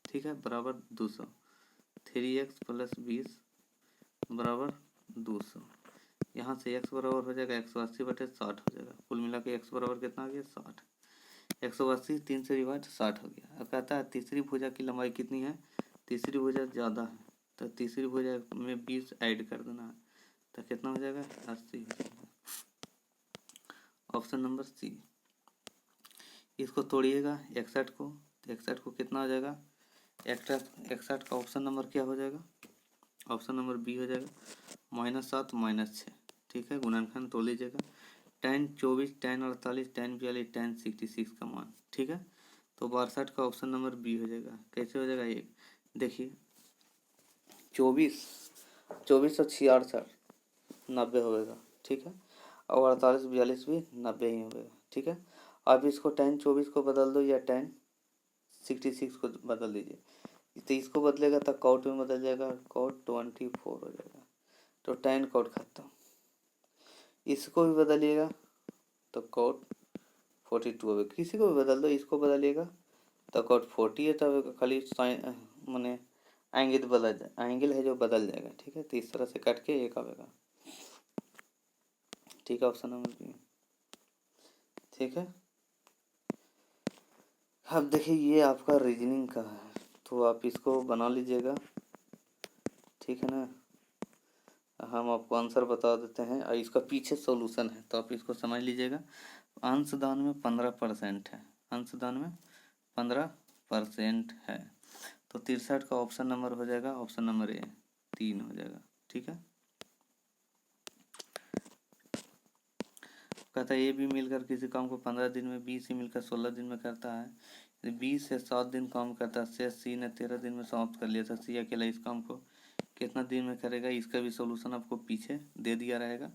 ठीक है, बराबर 200, 3x + 20 बराबर 200। यहाँ से x बराबर हो जाएगा 180/60 हो जाएगा, कुल मिला के x बराबर कितना आ गया 60, 180 3 से डिवाइड 60 हो गया। अब कहता है तीसरी भुजा की लंबाई कितनी है, तीसरी भुजा ज़्यादा है, तो तीसरी भुजा में 20 ऐड कर देना है, तो कितना हो जाएगा 80 हो जाएगा। Option number C. इसको तोड़िएगा 61 को, तो 61 को कितना हो जाएगा, 61 का ऑप्शन नंबर क्या हो जाएगा, ऑप्शन नंबर बी हो जाएगा, -7 -6। ठीक है, गुणनखंड तोड़ लीजिएगा, tan 24, tan 48, tan 42, tan 66 का मान। ठीक है, तो 62 का ऑप्शन नंबर बी हो जाएगा। कैसे हो जाएगा, एक देखिए 24 और 66 90 होगा। ठीक है, और 48 42 भी 90 ही होगा। ठीक है, आप इसको tan 24 को बदल दो या tan 66 को बदल दीजिए, तो इसको बदलेगा तो cot में बदल जाएगा, cot 24 हो जाएगा, तो tan cot खत्म। इसको भी बदलिएगा तो cot 42 होगा, किसी को भी बदल दो, इसको बदलिएगा तो cot 40 है, तब खाली साइन माने एंगल बदल जाए, एंगल है जो बदल जाएगा। ठीक है, तो इस तरह से कट के एक आएगा। ठीक है, ऑप्शन नंबर बी। ठीक है, अब देखिए ये आपका रीजनिंग का है, तो आप इसको बना लीजिएगा। ठीक है ना, हम आपको आंसर बता देते हैं और इसका पीछे सॉल्यूशन है, तो आप इसको समझ लीजिएगा। अंशदान में 15% है, अंशदान में 15% है, तो 63 का ऑप्शन नंबर हो जाएगा, ऑप्शन नंबर ए 3 हो जाएगा। ठीक है, कहता है ए बी मिलकर किसी काम को 15 दिन में, बी सी मिलकर 16 दिन में करता है, यदि बी से 7 दिन काम करता है, शेष सी ने 13 दिन में समाप्त कर लिया था, सी अकेला इस काम को कितना दिन में करेगा, इसका भी सॉल्यूशन आपको पीछे दे दिया रहेगा।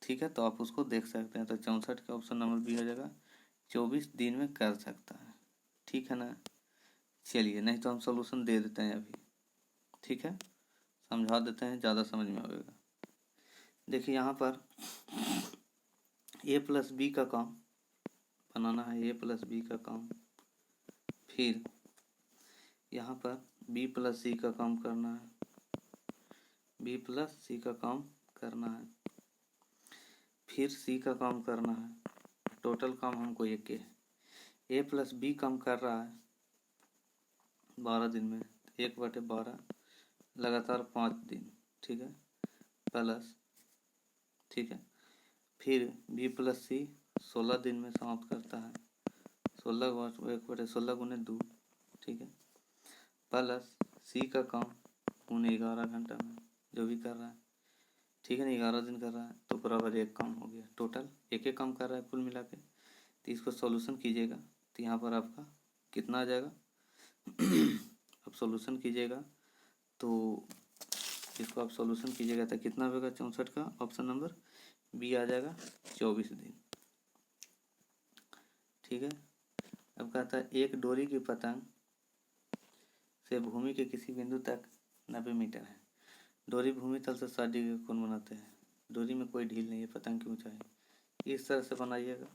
ठीक है, तो आप उसको देख सकते हैं, तो 64 का ऑप्शन नंबर बी हो जाएगा, 24 दिन में कर सकता है। ठीक है ना, चलिए नहीं तो हम सॉल्यूशन दे देते हैं अभी। ठीक है, समझा देते हैं, ज़्यादा समझ में आएगा। देखिए यहाँ पर a + b का काम बनाना है, a + b का काम, फिर यहाँ पर b + c का काम करना है, b + c का काम करना है, फिर c का काम करना है। टोटल काम हमको एक के है। a + b काम कर रहा है 12 दिन में, 1/12 लगातार 5 दिन। ठीक है, प्लस, ठीक है, फिर b + c 16 दिन में समाप्त करता है, 1/16 × 2। ठीक है, प्लस c का काम × 11 घंटा में जो भी कर रहा है। ठीक है ना, 11 दिन कर रहा है, तो बराबर एक काम हो गया, टोटल एक काम कर रहा है कुल मिला के। तो इसको सॉल्यूशन कीजिएगा, तो यहाँ पर आपका कितना आ जाएगा अब सॉल्यूशन कीजिएगा, तो इसको आप सॉल्यूशन कीजिएगा तो कितना होगा, 64 का ऑप्शन नंबर बी आ जाएगा, 24 दिन। ठीक है, अब कहता है एक डोरी की पतंग से भूमि के किसी बिंदु तक 90 मीटर है, डोरी भूमि तल से 60 डिग्री का कोण बनाते हैं, डोरी में कोई ढील नहीं है, पतंग की ऊंचाई इस तरह से बनाइएगा,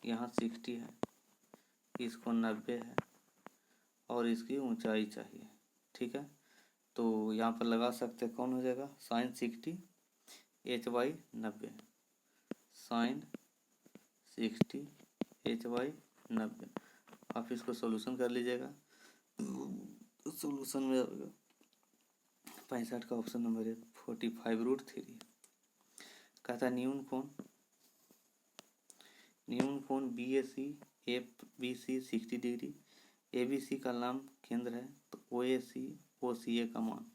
यहाँ 60 है, इसको 90 है और इसकी ऊंचाई चाहिए। ठीक है, तो यहाँ पर लगा सकते हैं, कौन हो जाएगा, साइन 60 h/90, साइन 60 h/90। आप इसको सोल्यूशन कर लीजिएगा। सोल्यूशन में आएगा 65 का ऑप्शन नंबर 1 45√3। कहता है न्यून कोण BAC ABC 60 डिग्री, ABC का लंब केंद्र है, तो OAC OCA का मान।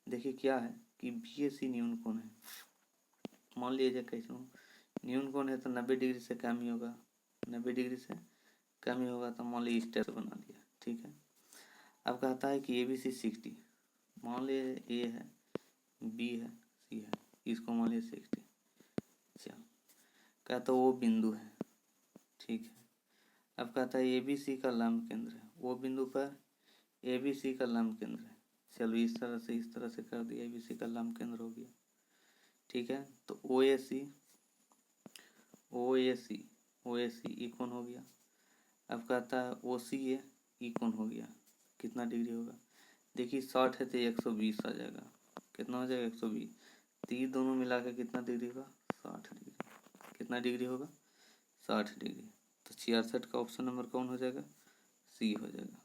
देखिए क्या है कि BAC न्यून कोण है, मान लीजिए कैसे हो, न्यून कोण है तो 90 डिग्री से कम ही होगा, 90 डिग्री से कम ही होगा, तो मान लीजिए इस टाइप से बना लिया, ठीक है। अब कहता है कि ABC 60, मान लीजिए A है, B है, C है, इसको मान लीजिए 60। चलो, कहता वो बिंदु है, ठीक है। अब कहता है ABC का लंब केंद्र है, वो बिंदु पर ABC का लंब केंद्र है। चलो इस तरह से कर दिया, ABC का लंब केंद्र हो गया, ठीक है। तो OAC ई कोण हो गया। अब कहता है OCA ई कोण हो गया, कितना डिग्री होगा, देखिए 60 है तो 120 आ जाएगा, कितना हो जाएगा 120, तो ये दोनों मिला के कितना डिग्री होगा, 60 डिग्री। कितना डिग्री होगा, 60 डिग्री। तो 66 का ऑप्शन नंबर कौन हो जाएगा, C हो जाएगा।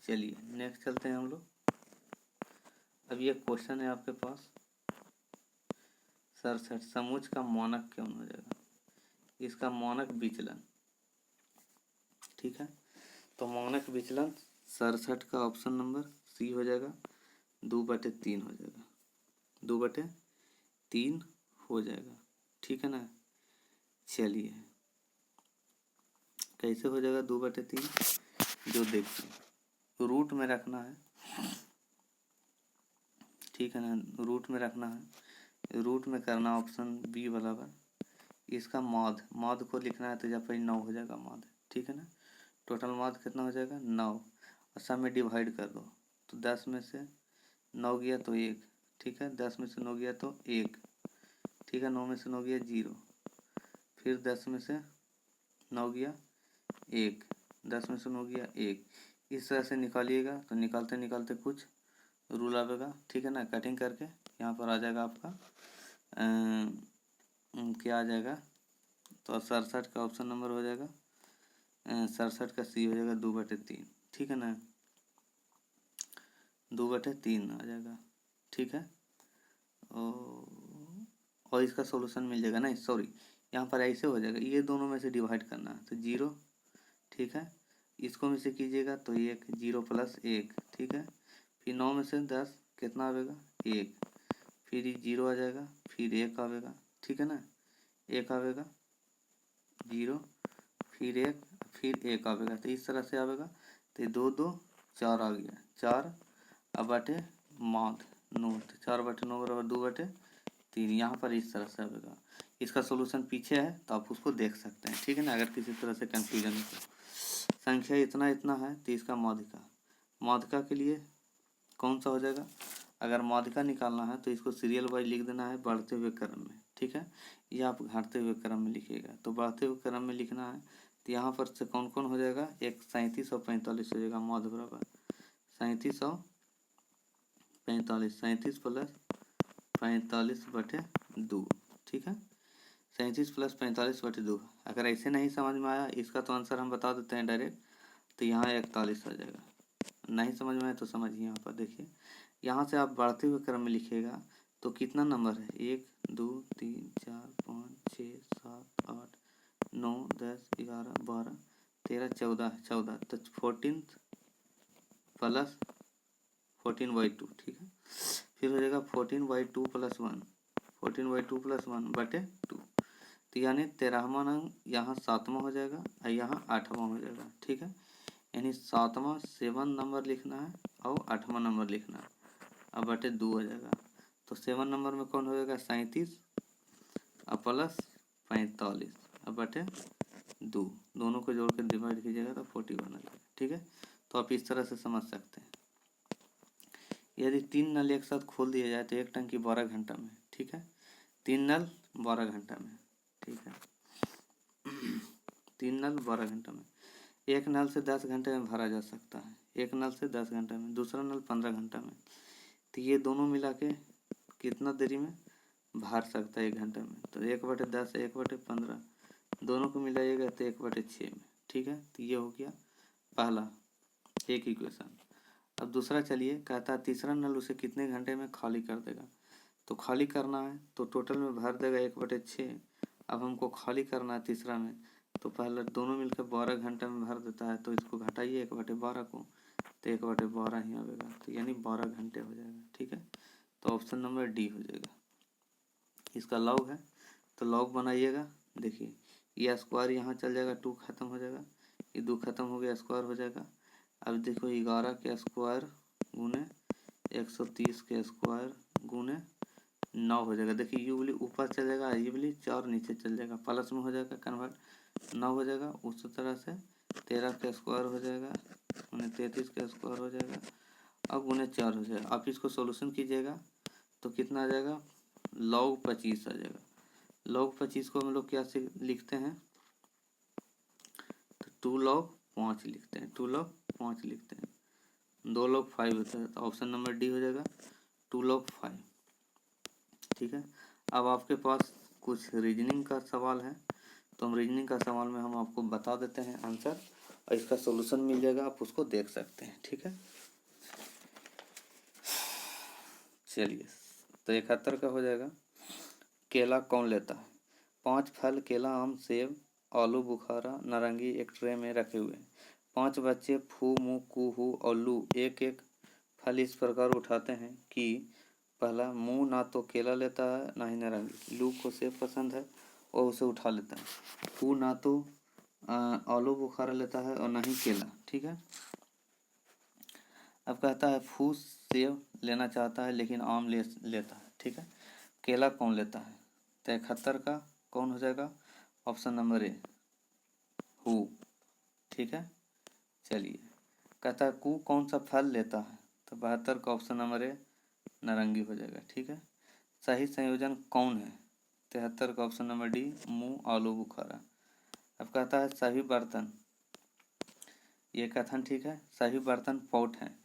चलिए नेक्स्ट चलते हैं हम लोग। अब ये क्वेश्चन है आपके पास 67, समोच्च का मानक कौन हो जाएगा, इसका मानक विचलन, ठीक है। तो मानक विचलन 67 का ऑप्शन नंबर C हो जाएगा, 2/3 हो जाएगा, 2/3 हो जाएगा, ठीक है ना। चलिए कैसे हो जाएगा 2/3, जो देखिए रूट में रखना है, ठीक है ना, रूट में रखना है, रूट में करना ऑप्शन B बराबर, इसका माध्य को लिखना है तो जब पर 9 हो जाएगा माध्य, ठीक है ना। टोटल माध्य कितना हो जाएगा 9, और सब में डिवाइड कर दो, तो 10 में से 9 गया तो 1, ठीक है, 10 में से 9 गया तो 1, ठीक है, 9 में से 9 गया 0, फिर 10 में से 9 गया 1, 10 में से 9 गया 1, इस तरह से निकालिएगा, तो निकालते निकालते कुछ रूल आएगा, ठीक है ना। कटिंग करके यहाँ पर आ जाएगा आपका क्या आ जाएगा, तो 67 का ऑप्शन नंबर हो जाएगा 67 का C हो जाएगा 2/3, ठीक है ना, 2/3 आ जाएगा, ठीक है। और इसका सॉल्यूशन मिल जाएगा, नहीं सॉरी, यहाँ पर ऐसे हो जाएगा, ये दोनों में से डिवाइड करना है तो 0, ठीक है, इसको में से कीजिएगा तो 1, 0 + 1, ठीक है, फिर 9 में से 10 कितना आएगा 1, फिर 0 आ जाएगा, फिर 1 आएगा, ठीक है ना, 1 आएगा 0, फिर 1, फिर 1 आएगा, तो इस तरह से आएगा, तो 2 2 4 आ गया, 4 अब बटे माध्य 9, तो 4/9 बराबर 2/3, यहाँ पर इस तरह से आएगा। इसका सॉल्यूशन पीछे है तो आप उसको देख सकते हैं, ठीक है ना, अगर किसी तरह से कंफ्यूजन है तो। संख्या इतना इतना है तो इसका माध्यिका के लिए कौन सा हो जाएगा, अगर माध्यिका निकालना है तो इसको सीरियल वाइज लिख देना है बढ़ते हुए क्रम में, ठीक है, या आप घटते हुए क्रम में लिखिएगा, तो बढ़ते हुए क्रम में लिखना है, तो यहाँ पर से कौन कौन हो जाएगा, एक 37 और 45 हो जाएगा, माध्य बराबर 37 और 45, 37 + 45/2, ठीक है, 37 + 45/2। अगर ऐसे नहीं समझ में आया इसका तो आंसर हम बता देते हैं डायरेक्ट, तो यहाँ 41 आ जाएगा, नहीं समझ में आया तो समझिए, यहाँ पर देखिए, यहाँ से आप बढ़ते हुए क्रम में लिखिएगा तो कितना नंबर है, 1 2 3 4 5 6 7 8 9 10 11 12 13 14, तो 14 + 14/2, ठीक है, फिर हो जाएगा 14/2 + 1, 14/2 + 1/2, तो यानी 13वां अंक यहाँ 7वां हो जाएगा और यहाँ 8वां हो जाएगा, ठीक है, यानी 7वां 7 नंबर लिखना है और 8वां नंबर लिखना है, अब /2 हो जाएगा, तो 7 नंबर में कौन हो जाएगा 37 और + 45 अब /2, दोनों को जोड़ कर डिवाइड कीजिएगा तो 41 आ जाएगा, ठीक है। तो आप इस तरह से समझ सकते हैं। यदि 3 नल एक साथ खोल दिया जाए तो एक टंकी 12 घंटा में, ठीक है, 3 नल 12 घंटा में, ठीक है, 3 नल 12 घंटा में, एक नल से 10 घंटे में भरा जा सकता है, एक नल से 10 घंटे में, दूसरा नल 15 घंटा में। तो ये दोनों मिला के कितना देरी में भर सकता है 1 घंटे में? तो 1/10 1/15 दोनों को मिलाइएगा तो 1/6 में। ठीक है, तो ये हो गया पहला एक इक्वेशन। अब दूसरा चलिए, कहता है तीसरा नल उसे कितने घंटे में खाली कर देगा। तो खाली करना है तो टोटल में भर देगा 1/6। अब हमको खाली करना है तीसरा में, तो पहले दोनों मिलकर 12 घंटे में भर देता है, तो इसको घटाइए 1/12 को, तो 1/12 ही आएगा, तो यानी 12 घंटे हो जाएगा। ठीक है, तो ऑप्शन नंबर डी हो जाएगा। इसका लॉग है तो लॉग बनाइएगा। देखिए ये स्क्वायर यहाँ चल जाएगा, 2 खत्म हो जाएगा, ये 2 खत्म हो गया, स्क्वायर हो जाएगा। अब देखो 11 के स्क्वायर गुने 130 के स्क्वायर गुने 9 हो जाएगा। देखिए यू वाली ऊपर चल जाएगा, ये वाली 4 नीचे चल जाएगा, प्लस में हो जाएगा कन्वर्ट, 9 हो जाएगा। उसी तरह से 13 का स्क्वायर हो जाएगा गुने 33 का स्क्वायर हो जाएगा और गुने 4 हो जाएगा। आप इसको सोल्यूशन कीजिएगा तो कितना आ जाएगा, log 25 आ जाएगा। log 25 को हम लोग क्या से लिखते हैं, तो 2 log 5 लिखते हैं, 2 log 5 लिखते हैं, 2 log 5 होता है, तो ऑप्शन नंबर डी हो जाएगा 2 log 5। ठीक है, अब आपके पास कुछ रीजनिंग का सवाल है, तो हम रीजनिंग का सवाल में हम आपको बता देते हैं आंसर और इसका सॉल्यूशन मिल जाएगा, आप उसको देख सकते हैं। ठीक है, चलिए तो 71 का हो जाएगा, केला कौन लेता है। 5 फल केला आम सेब आलू बुखारा नारंगी एक ट्रे में रखे हुए हैं। 5 बच्चे फू मू कूहू और लू एक एक फल इस प्रकार उठाते हैं कि पहला मुँह ना तो केला लेता है ना ही नारंगी, लू को सेब पसंद है और उसे उठा लेता है, फू ना तो आलू बुखारा लेता है और ना ही केला। ठीक है, अब कहता है फू सेब लेना चाहता है लेकिन आम लेता है। ठीक है, केला कौन लेता है, तो 71 का कौन हो जाएगा, ऑप्शन नंबर ए हु। ठीक है, चलिए कहता है कू कौन सा फल लेता है, तो 72 का ऑप्शन नंबर ए नारंगी हो जाएगा। ठीक है, सही संयोजन कौन है, 73 का ऑप्शन नंबर डी मुँह आलू बुखारा। अब कहता है सभी बर्तन, ये कथन ठीक है, सभी बर्तन पॉट हैं,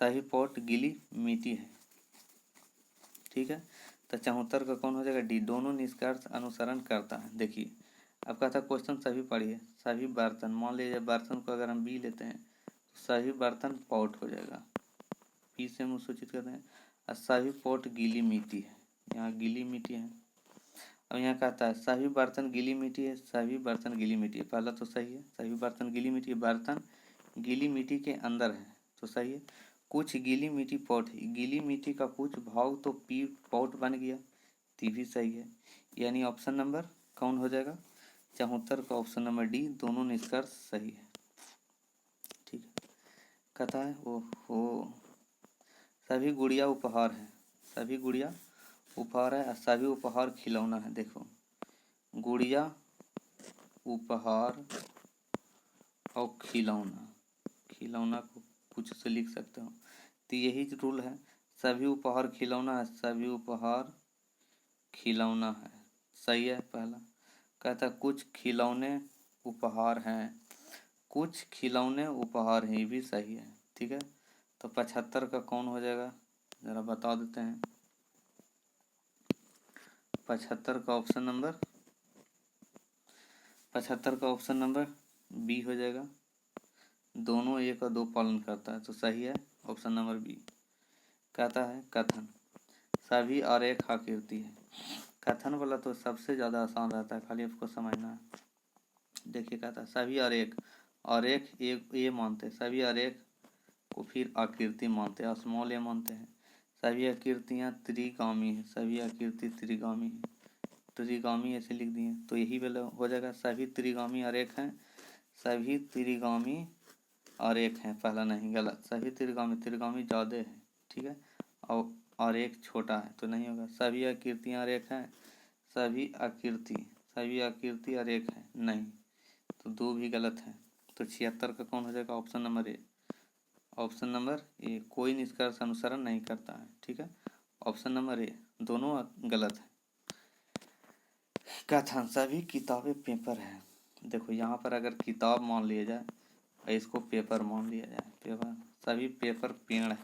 सभी पॉट गीली मिट्टी है। ठीक है, तो 74 का कौन हो जाएगा, डी दोनों निष्कर्ष अनुसरण करता है। देखिए अब कहता है क्वेश्चन सभी पढ़िए, सभी बर्तन, मान लीजिए बर्तन को अगर हम बी लेते हैं तो सभी बर्तन पॉट हो जाएगा, बी से हम सूचित करते हैं, और सभी पॉट गीली मिट्टी है, यहाँ गीली मिट्टी है। अब यहाँ कहता है सभी बर्तन गीली मिट्टी है, सभी बर्तन गीली मिट्टी है, पहला तो सही है, सभी बर्तन गीली मिट्टी है, बर्तन गीली मिट्टी के अंदर है तो सही है। कुछ गीली मिट्टी पॉट है, गीली मिट्टी का कुछ भाग तो पी पॉट बन गया, ती भी सही है, यानी ऑप्शन नंबर कौन हो जाएगा, 74 का ऑप्शन नंबर डी दोनों निष्कर्ष सही है। ठीक है, कहता है ओहो सभी गुड़िया उपहार है, सभी गुड़िया उपहार है, सभी उपहार खिलौना है। देखो गुड़िया उपहार और खिलौना, खिलौना को कुछ से लिख सकते हो, तो यही रूल है, सभी उपहार खिलौना है, सभी उपहार खिलौना है, सही है पहला। कहता है कुछ खिलौने उपहार हैं, कुछ खिलौने उपहार हैं, ये भी सही है। ठीक है, तो 75 का कौन हो जाएगा, ज़रा बता देते हैं, 75 का ऑप्शन नंबर 75 का ऑप्शन नंबर बी हो जाएगा, दोनों एक और दो पालन करता है, तो सही है ऑप्शन नंबर बी। कहता है कथन सभी और एक आकृति है, कथन वाला तो सबसे ज़्यादा आसान रहता है, खाली आपको समझना है। देखिए कहता है सभी और एक ये मानते हैं, सभी और एक को फिर आकृति मानते हैं, स्मॉल ए मानते हैं, सभी आकृतियाँ त्रिगामी है, सभी आकृति त्रिगामी है, त्रिगामी ऐसे लिख दिए, तो यही वाला हो जाएगा, सभी त्रिगामी और एक हैं, सभी त्रिगामी और एक हैं, पहला नहीं गलत, सभी त्रिगामी, त्रिगामी ज़्यादा है। ठीक है, और एक छोटा है तो नहीं होगा, सभी आकृतियाँ और एक हैं, सभी आकृति और एक है नहीं, तो दो भी गलत है, तो 76 का कौन हो जाएगा, option number A, option number A कोई निष्कर्ष अनुसरण नहीं करता है। ठीक है, ऑप्शन नंबर ए दोनों गलत है। कथन सभी किताबें पेपर है, देखो यहाँ पर अगर किताब मान लिया जाए और इसको पेपर मान लिया जाए। पेपर, सभी पेपर पेड़ है,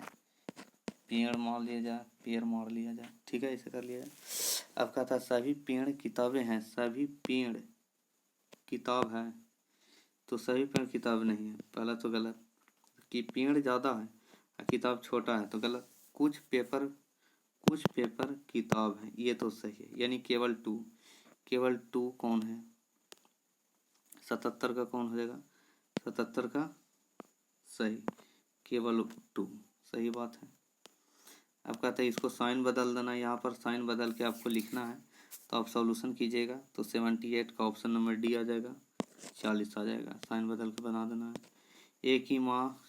पेड़ मान लिया जाए, पेड़ मान लिया जाए, ठीक है, इसे कर लिया जाए। अब कहा था सभी पेड़ किताबें हैं, सभी पेड़ किताब है, तो सभी पेड़ किताब नहीं है, पहला तो गलत। कि पेड़ ज़्यादा है और किताब छोटा है, तो गलत। कुछ पेपर किताब है, ये तो सही है, यानी केवल टू कौन है, 77 का कौन हो जाएगा, 77 का सही, केवल 2 सही बात है। अब कहते हैं इसको साइन बदल देना, यहाँ पर साइन बदल के आपको लिखना है, तो आप सॉल्यूशन कीजिएगा तो 78 का ऑप्शन नंबर डी आ जाएगा, 40 आ जाएगा, साइन बदल के बना देना है। ए की माँ,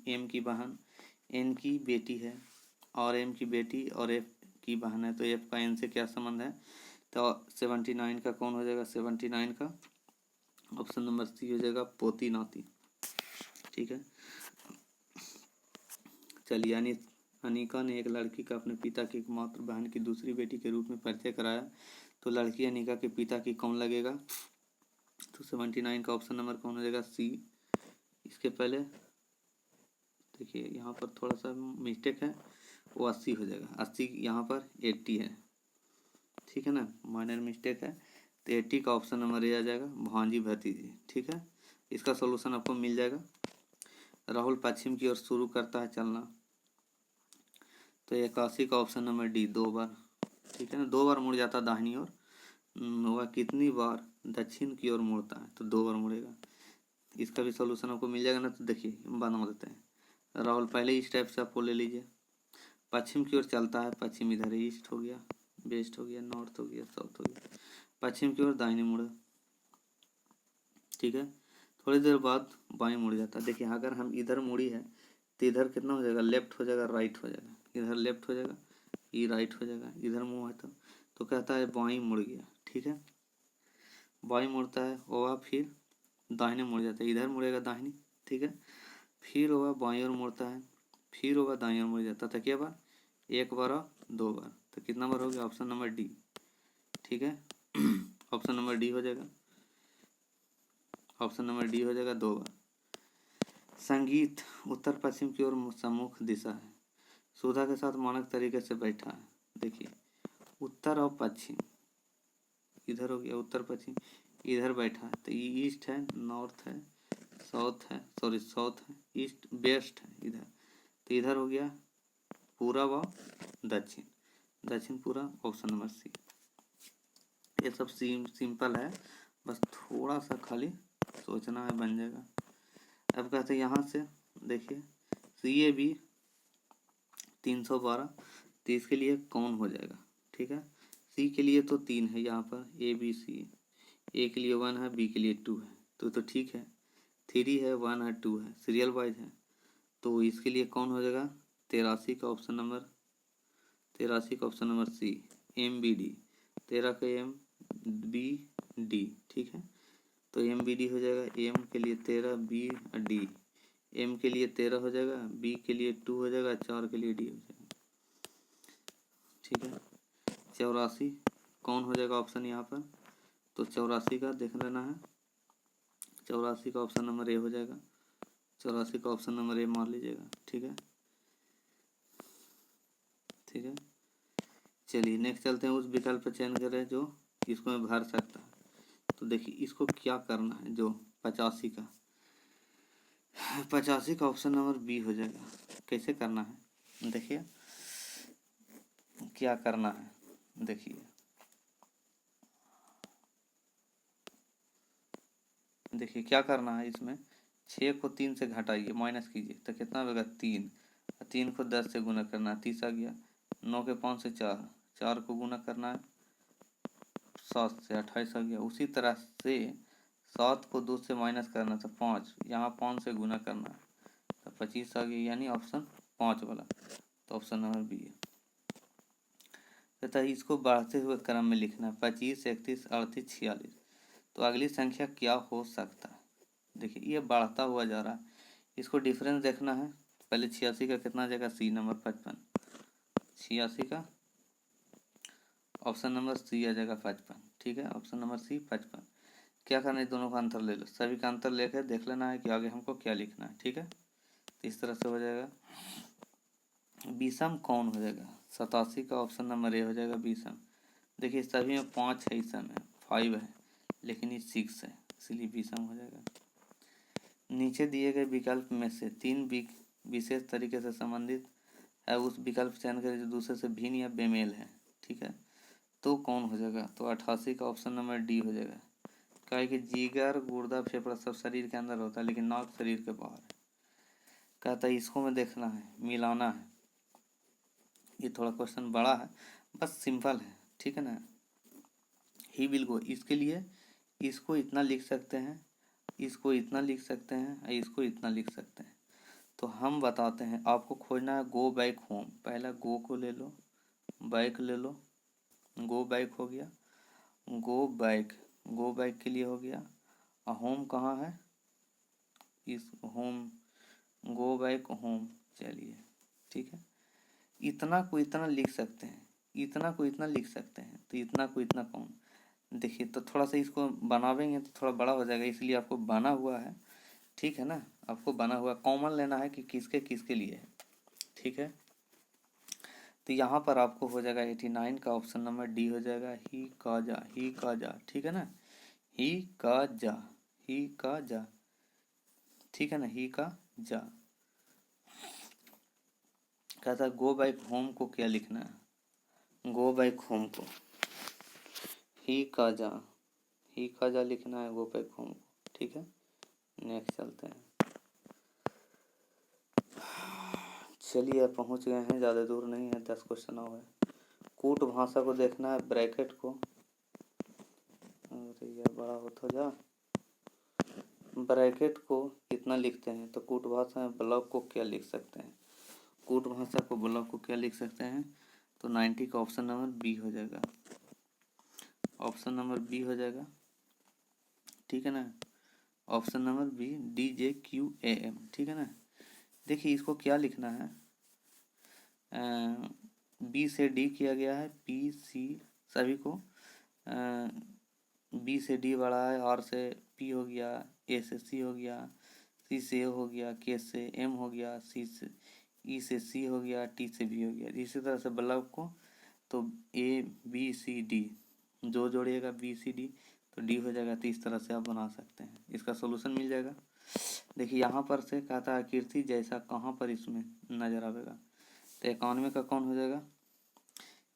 एम की बहन, एन की बेटी है और एम की बेटी और एफ की बहन है, तो एफ का एन से क्या संबंध है, तो 79 का कौन हो जाएगा, 79 का ऑप्शन नंबर सी हो जाएगा, पोती नाती, ठीक है। चलिए, यानी अनिका ने एक लड़की का अपने पिता की एकमात्र बहन की दूसरी बेटी के रूप में परिचय कराया, तो लड़की अनिका के पिता की कौन लगेगा, तो 79 का ऑप्शन नंबर कौन हो जाएगा, सी। इसके पहले देखिए यहाँ पर थोड़ा सा मिस्टेक है, वो 80 हो जाएगा, 80 यहाँ पर 80 है, ठीक है ना, माइनर मिस्टेक है, तो 80 का ऑप्शन नंबर ए आ जाएगा, भांजी भतीजी, ठीक है। इसका सॉल्यूशन आपको मिल जाएगा। राहुल पश्चिम की ओर शुरू करता है चलना, तो 81 का ऑप्शन नंबर डी, 2 बार, ठीक है ना, 2 बार मुड़ जाता है दाहिनी ओर। वह कितनी बार दक्षिण की ओर मुड़ता है, तो 2 बार मुड़ेगा। इसका भी सॉल्यूशन आपको मिल जाएगा ना, तो देखिए बना देते हैं। राहुल पहले इस टाइप से आपको ले लीजिए, पश्चिम की ओर चलता है, पश्चिम इधर ईस्ट हो गया, वेस्ट हो गया, नॉर्थ हो गया, साउथ हो गया, पश्चिम की ओर दाहिने मुड़ा, ठीक है। थोड़ी देर बाद बाएं मुड़ जाता है। देखिए अगर हम इधर मुड़ी है तो इधर कितना हो जाएगा, लेफ्ट हो जाएगा, राइट हो जाएगा, इधर लेफ्ट हो जाएगा, ये राइट हो जाएगा, इधर मुँह है तो कहता है बाएं मुड़ गया, ठीक है। बाएं मुड़ता है वह फिर दाहिने मुड़ जाता है, इधर मुड़ेगा दाहिनी, ठीक है। फिर वह बाएं ओर मुड़ता है, फिर वह दाएं ओर मुड़ जाता है, तो क्या बार, 1 बार और 2 बार, तो कितना बार हो गया, ऑप्शन नंबर डी, ठीक है। ऑप्शन नंबर डी हो जाएगा, ऑप्शन नंबर डी हो जाएगा, 2 बार। संगीत उत्तर पश्चिम की ओर सम्मुख दिशा है, सुधा के साथ मानक तरीके से बैठा है। देखिए उत्तर और पश्चिम, इधर हो गया उत्तर पश्चिम, इधर बैठा है, तो ये ईस्ट है, नॉर्थ है, साउथ है, सॉरी साउथ है, ईस्ट वेस्ट है इधर, तो इधर हो गया पूरब और दक्षिण, दक्षिण पूरा, ऑप्शन नंबर सी। ये सब सिंपल है, बस थोड़ा सा खाली सोचना है, बन जाएगा। अब कहते हैं यहाँ से देखिए सी ए बी 312, तो इसके लिए कौन हो जाएगा, ठीक है। सी के लिए तो 3 है यहाँ पर, ए बी सी, ए के लिए 1 है, बी के लिए 2 है, तो ठीक है, 3 है, 1 है, 2 है, सीरियल वाइज है, तो इसके लिए कौन हो जाएगा, 83 का ऑप्शन नंबर, 83 का option number C, M B D, 13 का एम बी डी, ठीक है। तो एम बी डी हो जाएगा, एम के लिए 13, बी डी, एम के लिए 13 हो जाएगा, बी के लिए 2 हो जाएगा, 4 के लिए डी हो जाएगा, ठीक है। 84 कौन हो जाएगा ऑप्शन यहाँ पर, तो 84 का देख लेना है, 84 का ऑप्शन नंबर ए हो जाएगा, 84 का ऑप्शन नंबर ए मार लीजिएगा, ठीक है, ठीक है। चलिए नेक्स्ट चलते हैं, उस विकल्प पर चयन करें जो इसको में भर सकता है। तो देखिए इसको क्या करना है, जो 85 का ऑप्शन नंबर बी हो जाएगा। कैसे करना है, देखिए क्या करना है, देखिए क्या करना है, इसमें 6 को 3 से घटाइए, माइनस कीजिए, तो कितना होगा 3, 3 को 10 से गुना करना है, 30 आ गया, 9 के 5 से 4, 4 को गुना करना है 7 से, 28 आ गया। उसी तरह से 7 को 2 से माइनस करना, तो 5, यहाँ 5 से गुना करना, तो 25 आ गया, यानी ऑप्शन 5 वाला, तो ऑप्शन नंबर बी है। तथा इसको बढ़ते हुए क्रम में लिखना है, 25, 31, 38, 46, तो अगली संख्या क्या हो सकता है। देखिए ये बढ़ता हुआ जा रहा है, इसको डिफरेंस देखना है। पहले 86 का कितना जाएगा, सी नंबर 55, 86 का ऑप्शन नंबर सी आ जाएगा 55, ठीक है, ऑप्शन नंबर सी 55। क्या करना है, दोनों का अंतर ले लो, सभी का अंतर लेकर देख लेना है कि आगे हमको क्या लिखना है। ठीक है, तो इस तरह से हो जाएगा। विषम कौन हो जाएगा, 87 का ऑप्शन नंबर ए हो जाएगा विषम। देखिए सभी में 5 है, इस में 5 है, लेकिन ये 6 है, इसलिए विषम हो जाएगा। नीचे दिए गए विकल्प में से 3 विशेष तरीके से संबंधित है, उस विकल्प चयन करें जो दूसरे से भिन्न या बेमेल है। ठीक है, तो कौन हो जाएगा, तो 88 का ऑप्शन नंबर डी हो जाएगा। क्या है कि जिगर गुर्दा फेफड़ा सब शरीर के अंदर होता है, लेकिन नाक शरीर के बाहर है। कहता है इसको में देखना है, मिलाना है। ये थोड़ा क्वेश्चन बड़ा है, बस सिंपल है। ठीक है ना, ही विल गो, इसके लिए इसको इतना लिख सकते हैं, इसको इतना लिख सकते हैं, इसको इतना लिख सकते हैं। तो हम बताते हैं, आपको खोजना है गो बैक होम। पहला गो को ले लो, बैक ले लो, गो बैक हो गया, गो बैक, गो बैक के लिए हो गया। होम कहाँ है, इस होम, गो बैक होम। चलिए ठीक है, इतना को इतना लिख सकते हैं, इतना को इतना लिख सकते हैं, तो इतना को इतना कौन। देखिए तो थोड़ा सा इसको बनावेंगे तो थोड़ा बड़ा हो जाएगा, इसलिए आपको बना हुआ है। ठीक है ना, आपको बना हुआ कॉमन लेना है कि किसके किसके लिए है। ठीक है, तो यहाँ पर आपको हो जाएगा 89 का ऑप्शन नंबर डी हो जाएगा, ही का जा, ही का जा। ठीक है ना, ही का जा, ही का जा। ठीक है ना, ही का जा। कहता है गो बैक होम को क्या लिखना है, गो बैक होम को ही का जा, ही का जा लिखना है गो बैक होम को। ठीक है, नेक्स्ट चलते हैं। चलिए अब पहुंच गए हैं, ज़्यादा दूर नहीं है, 10 क्वेश्चन और है। कूट भाषा को देखना है, ब्रैकेट को, अरे यार बड़ा होता जा, ब्रैकेट को कितना लिखते हैं, तो कूट भाषा में ब्लॉक को क्या लिख सकते हैं, कूट भाषा को ब्लॉक को क्या लिख सकते हैं, तो 90 का ऑप्शन नंबर बी हो जाएगा, ऑप्शन नंबर बी हो जाएगा। ठीक है ना, ऑप्शन नंबर बी, DJQAM। ठीक है ना, देखिए इसको क्या लिखना है, बी से डी किया गया है, पी सी सभी को, बी से डी बढ़ा है, आर से पी हो गया, ए से सी हो गया, सी से ए हो गया, के से एम हो गया, सी से ई से सी हो गया, टी से बी हो गया। इसी तरह से ब्लॉक को तो ए बी सी डी जो जोड़िएगा बी सी डी तो डी हो जाएगा। तो इस तरह से आप बना सकते हैं, इसका सोल्यूशन मिल जाएगा। देखिए यहाँ पर से कहता है कीर्ति जैसा कहाँ पर इसमें नजर आएगा, तो 91 का कौन हो जाएगा,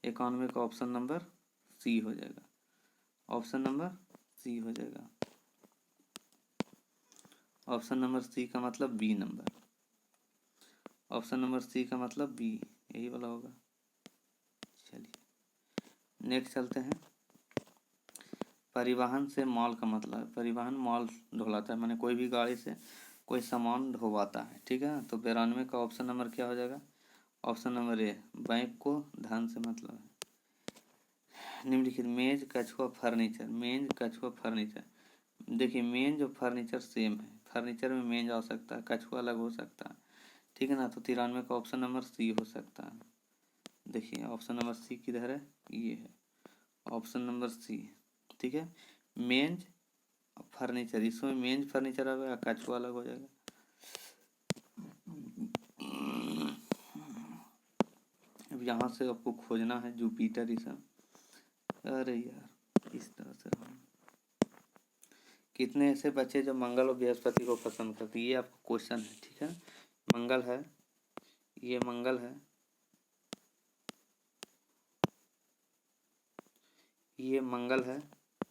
91 का ऑप्शन नंबर सी हो जाएगा, ऑप्शन नंबर सी हो जाएगा। ऑप्शन नंबर सी का मतलब B number, option number C का मतलब बी, यही वाला होगा। चलिए नेक्स्ट चलते हैं। परिवहन से माल का मतलब है, परिवहन माल ढोलाता है, माने कोई भी गाड़ी से कोई सामान ढोवाता है। ठीक है, तो 92 का ऑप्शन नंबर क्या हो जाएगा, ऑप्शन नंबर ए, बैंक को धन से मतलब है। निम्नलिखित मेज कछुआ फर्नीचर, मेज कछुआ फर्नीचर। देखिए मेज और फर्नीचर सेम है, फर्नीचर में मेज आ सकता है, कछुआ अलग हो सकता है। ठीक है ना, तो 93 का ऑप्शन नंबर सी हो सकता है। देखिए ऑप्शन नंबर सी किधर है, ये है ऑप्शन नंबर सी। ठीक है, मेज फर्नीचर, इसमें मेज फर्नीचर आ गया, कछुआ अलग हो जाएगा। अब यहाँ से आपको खोजना है जुपिटर, इस अरे यार इस तरह से कितने ऐसे बच्चे जो मंगल और बृहस्पति को पसंद करते, ये आपका क्वेश्चन है। ठीक है, मंगल है, ये मंगल है, ये मंगल है,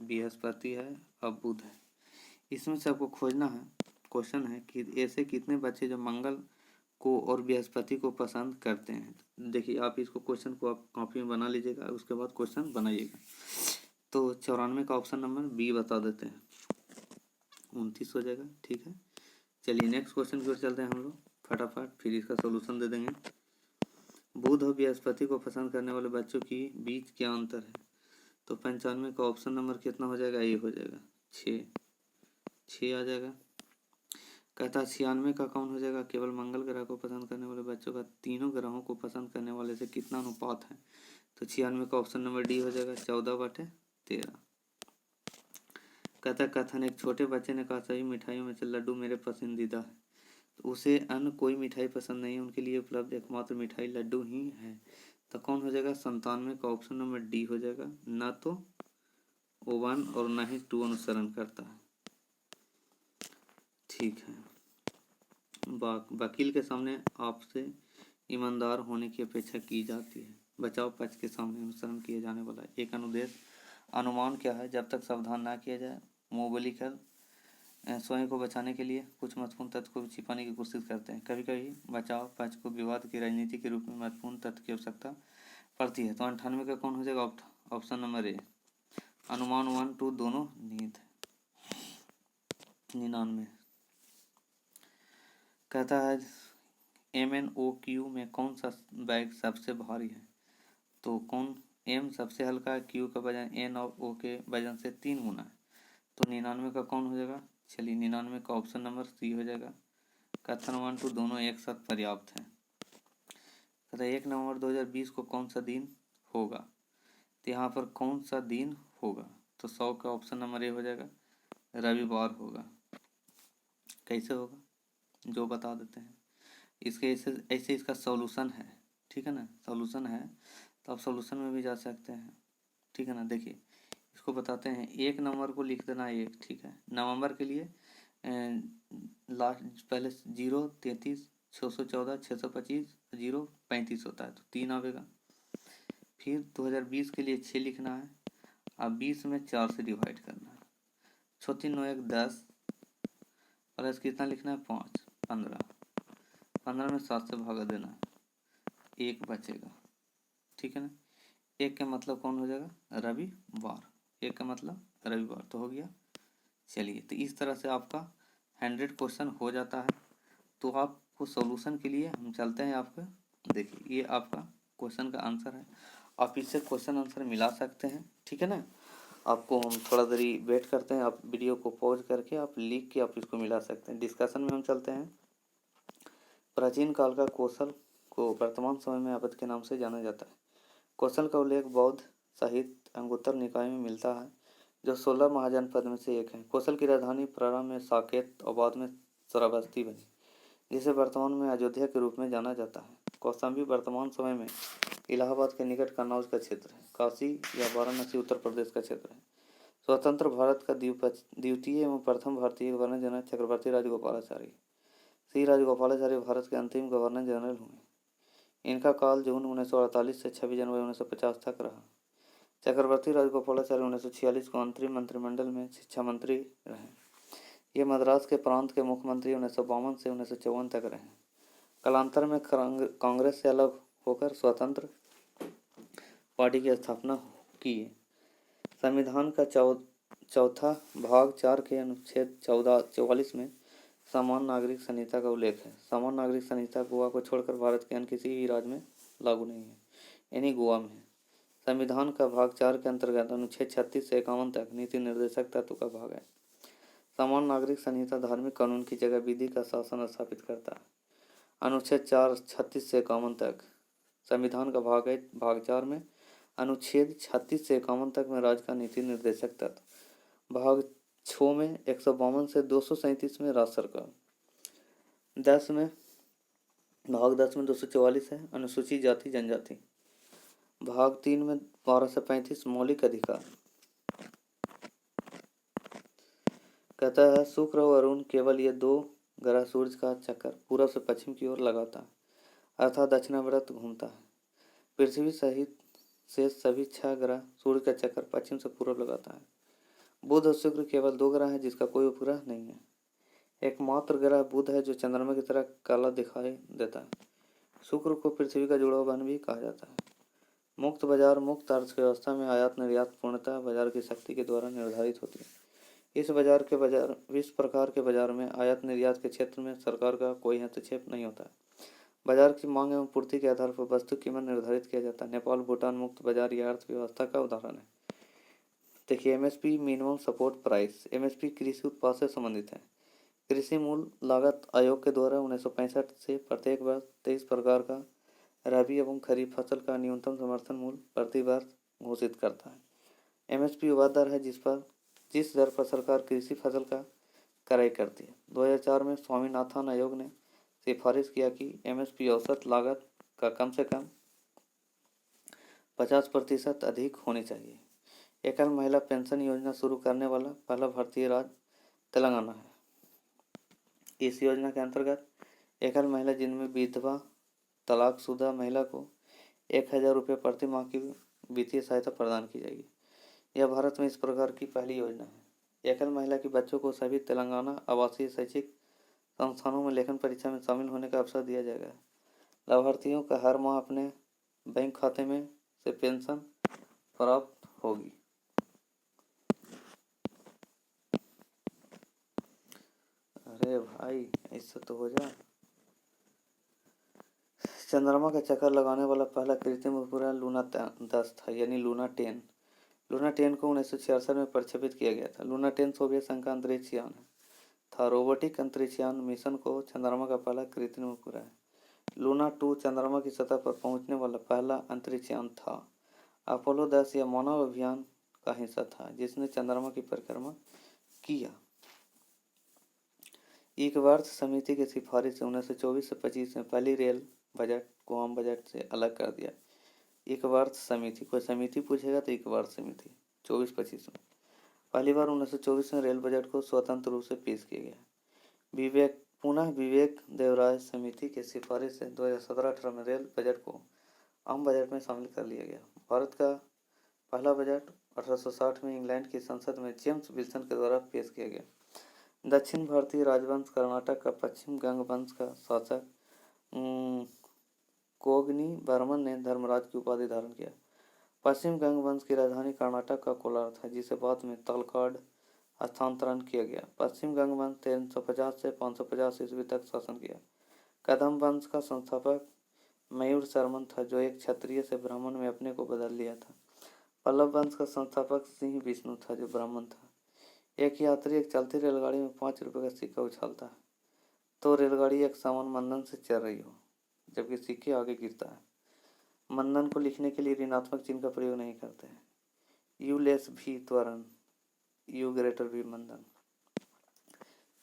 बृहस्पति है और बुध है। इसमें से आपको खोजना है, क्वेश्चन है कि ऐसे कितने बच्चे जो मंगल को और बृहस्पति को पसंद करते हैं। देखिए आप इसको क्वेश्चन को आप कॉपी में बना लीजिएगा, उसके बाद क्वेश्चन बनाइएगा। तो 94 का ऑप्शन नंबर बी बता देते हैं, 29 हो जाएगा। ठीक है, चलिए नेक्स्ट क्वेश्चन की ओर चलते हैं हम लोग फटाफट, फिर इसका सोल्यूशन दे देंगे। बुध और बृहस्पति को पसंद करने वाले बच्चों की बीच क्या अंतर है, तो 95 का ऑप्शन नंबर कितना हो जाएगा, ये हो जाएगा 6 आ जाएगा। कहता 96 का कौन हो जाएगा, केवल मंगल ग्रह को पसंद करने वाले बच्चों का तीनों ग्रहों को पसंद करने वाले से कितना अनुपात है, तो 96 का ऑप्शन नंबर डी हो जाएगा, 14/13। कहता कथन, एक छोटे बच्चे ने कहा सभी मिठाइयों में से लड्डू मेरे पसंदीदा है। तो उसे अन्य कोई मिठाई पसंद नहीं है, उनके लिए उपलब्ध एकमात्र मिठाई लड्डू ही है। तो कौन हो जाएगा? 97 का ऑप्शन नंबर डी हो जाएगा। ना तो O1 और ना ही 2 अनुसरण करता है। ठीक है। वकील के सामने आपसे ईमानदार होने की अपेक्षा की जाती है। बचाव पक्ष के सामने अनुसरण किया जाने वाला एक अनुदेश अनुमान क्या है? जब तक सावधान ना किया जाए, मुंह बोली कर स्वयं को बचाने के लिए कुछ महत्वपूर्ण तथ्य को छिपाने की कोशिश करते हैं। कभी कभी बचाव पक्ष को विवाद की राजनीति के रूप में महत्वपूर्ण तथ्य की आवश्यकता पड़ती है। तो 98 का कौन हो जाएगा? Option number A. अनुमान 1, 2 दोनों निहित है। 99 कहता है MnOQ में कौन सा बैग सबसे भारी है? तो कौन? M सबसे हल्का है, Q का वजन N और O के वजन से 3 गुना है। तो 99 का कौन हो जाएगा? चलिए 99 का ऑप्शन नंबर सी हो जाएगा। कथन 1, 2 दोनों एक साथ पर्याप्त है। कहता है 1 नवंबर 2020 को कौन सा दिन होगा? तो यहाँ पर कौन सा दिन होगा? तो 100 का ऑप्शन नंबर ए हो जाएगा, रविवार होगा। कैसे होगा? जो बता देते हैं। इसके ऐसे इसका सॉल्यूशन है, ठीक है ना? सॉल्यूशन है तो आप सॉल्यूशन में भी जा सकते हैं, ठीक है ना? देखिए इसको बताते हैं। 1 नवंबर को लिख देना 1, ठीक है। नवंबर के लिए लास्ट पहले 0, 33, 614, 625, 0, 35 होता है, तो 3 आवेगा। फिर 2020 के लिए 6 लिखना है। अब 20 में 4 से डिवाइड करना है। 6 3 9 1 10 प्लस कितना लिखना है? 5 15। 15 में 7 से भागा देना है, 1 बचेगा, ठीक है ना? 1 का मतलब कौन हो जाएगा? रविवार। 1 का मतलब रविवार तो हो गया। चलिए तो इस तरह से आपका 100 क्वेश्चन हो जाता है। तो आपको सॉल्यूशन के लिए हम चलते हैं आपका। देखिए ये आपका क्वेश्चन का आंसर है। आप इससे क्वेश्चन आंसर मिला सकते हैं, ठीक है ना? आपको हम थोड़ा देरी वेट करते हैं, आप वीडियो को पॉज करके आप लिख के आप इसको मिला सकते हैं। डिस्कशन में हम चलते हैं। प्राचीन काल का कौशल को वर्तमान समय में अवध के नाम से जाना जाता है। कौशल का उल्लेख बौद्ध साहित्य अंगुत्तर निकाय में मिलता है, जो 16 महाजनपद में से एक है। कौशल की राजधानी प्रारंभ में साकेत और बाद में श्रावस्ती बनी, जिसे वर्तमान में अयोध्या के रूप में जाना जाता है। कौशाम्बी वर्तमान समय में इलाहाबाद के निकट कन्नौज का क्षेत्र है। काशी या वाराणसी उत्तर प्रदेश का क्षेत्र है। स्वतंत्र भारत का द्वितीय एवं प्रथम भारतीय गवर्नर जनरल चक्रवर्ती राजगोपालाचारी। श्री राजगोपालाचारी भारत के अंतिम गवर्नर जनरल हुए। इनका काल जून 1948 से 26 जनवरी 1950 तक रहा। चक्रवर्ती राजगोपालाचारी 1946 को अंतरिम मंत्रिमंडल में शिक्षा मंत्री रहे। ये मद्रास के प्रांत के मुख्यमंत्री 1952 से 1954 तक रहे। कालांतर में कांग्रेस से अलग होकर स्वतंत्र पार्टी की स्थापना की। संविधान का चौथा भाग 4 के अनुच्छेद 44 में समान नागरिक संहिता का उल्लेख है। समान नागरिक संहिता गोवा को छोड़कर भारत के अन्य किसी भी राज्य में लागू नहीं है, यानी गोवा में है। संविधान का भाग 4 के अंतर्गत अनुच्छेद 36 से 51 तक नीति निर्देशक तत्व का भाग है। समान नागरिक संहिता धार्मिक कानून की जगह विधि का शासन स्थापित करता है। अनुच्छेद 4 36 से 51 तक संविधान का भाग है। भाग 4 में अनुच्छेद 36 से 51 तक में राज्य का नीति निर्देशक तत्व। भाग 6 में 152 से 237 में राज्य सरकार। 10 में भाग 10 में 244 है अनुसूचित जाति जनजाति। भाग 3 में 12 से 35 मौलिक अधिकार। कहता है शुक्र और अरुण केवल ये 2 ग्रह सूर्य का चक्कर पूर्व से पश्चिम की ओर लगाता है, अर्थात दक्षिणावर्त घूमता है। पृथ्वी सहित से सभी 6 ग्रह सूर्य का चक्कर पश्चिम से पूर्व लगाता है। बुध और शुक्र केवल 2 ग्रह हैं जिसका कोई उपग्रह नहीं है। एकमात्र ग्रह बुध है जो चंद्रमा की तरह काला दिखाई देता है। शुक्र को पृथ्वी का जुड़वा बन भी कहा जाता है। मुक्त बाजार मुक्त अर्थव्यवस्था में आयात निर्यात पूर्णतः बाजार की शक्ति के द्वारा निर्धारित होती है। इस प्रकार के बाजार में आयात निर्यात के क्षेत्र में सरकार का कोई हस्तक्षेप नहीं होता है। बाजार की मांग एवं पूर्ति के आधार पर वस्तु कीमत निर्धारित किया जाता है। नेपाल भूटान मुक्त बाजार यह अर्थव्यवस्था का उदाहरण है। देखिए MSP minimum support price. MSP कृषि उत्पाद से संबंधित है। कृषि मूल्य लागत आयोग के द्वारा 1965 से प्रत्येक वर्ष 23 प्रकार का रबी एवं खरीफ फसल का न्यूनतम समर्थन मूल्य प्रति वर्ष घोषित करता है। एमएसपी वह दर है जिस दर पर सरकार कृषि फसल का क्रय करती है। 2004 में स्वामीनाथन आयोग ने सिफारिश किया कि एमएसपी औसत लागत का कम से कम 50% अधिक होनी चाहिए। एकल महिला पेंशन योजना शुरू करने वाला पहला भारतीय राज्य तेलंगाना है। इस योजना के अंतर्गत एकल महिला जिनमें विधवा तलाकशुदा महिला को 1000 रुपये प्रति माह की वित्तीय सहायता प्रदान की जाएगी। यह भारत में इस प्रकार की पहली योजना है। एकल महिला के बच्चों को सभी तेलंगाना आवासीय शैक्षिक संस्थानों में लेखन परीक्षा में शामिल होने का अवसर दिया जाएगा। लाभार्थियों का हर माह अपने बैंक खाते में से पेंशन प्राप्त होगी। अरे भाई ऐसा तो हो जा। चंद्रमा का चक्कर लगाने वाला पहला कृत्रिम उपग्रह लूना 10 था, यानी लूना 10। लूना 10 को 1966 में प्रक्षेपित किया गया था। लूना 10 सोवियत संघ का अंतरिक्ष यान था। रोबोटिक अंतरिक्ष यान मिशन को चंद्रमा का पहला कृत्रिम उपग्रह है। लूना 2 चंद्रमा की सतह पर पहुंचने वाला पहला अंतरिक्ष यान था। अपोलो 10 यह मानव अभियान का हिस्सा था जिसने चंद्रमा की परिक्रमा किया। इकवार्थ समिति की सिफारिश से 1924 से 25 में पहली रेल बजट को आम बजट से अलग कर दिया। इकवार्थ समिति, कोई समिति पूछेगा तो इकवार्थ समिति 24-25 में पहली बार 1924 में रेल बजट को स्वतंत्र रूप से पेश किया गया। विवेक देवराय समिति की सिफारिश से 2017-18 में रेल बजट को आम बजट में शामिल कर लिया गया। भारत का पहला बजट 1860 में इंग्लैंड की संसद में जेम्स विल्सन के द्वारा पेश किया गया। दक्षिण भारतीय राजवंश कर्नाटक का पश्चिम गंग वंश का शासक कोगनी बर्मन ने धर्मराज की उपाधि धारण किया। पश्चिम गंग वंश की राजधानी कर्नाटक का कोलार था जिसे बाद में तलकाड स्थानांतरण किया गया। पश्चिम गंग वंश 350 से 550 ईस्वी तक शासन किया। कदम वंश का संस्थापक मयूर शर्मन था जो एक क्षत्रिय से ब्राह्मण में अपने को बदल लिया था। पल्लव वंश का संस्थापक सिंह विष्णु था जो ब्राह्मण था। एक यात्री एक चलती रेलगाड़ी में 5 रुपये का सिक्का उछालता है तो रेलगाड़ी एक समान मंदन से चल रही हो जबकि सिक्के आगे गिरता है। मंदन को लिखने के लिए ऋणात्मक चिन्ह का प्रयोग नहीं करते हैं। यू लेस भी त्वरण, यू ग्रेटर भी मंदन।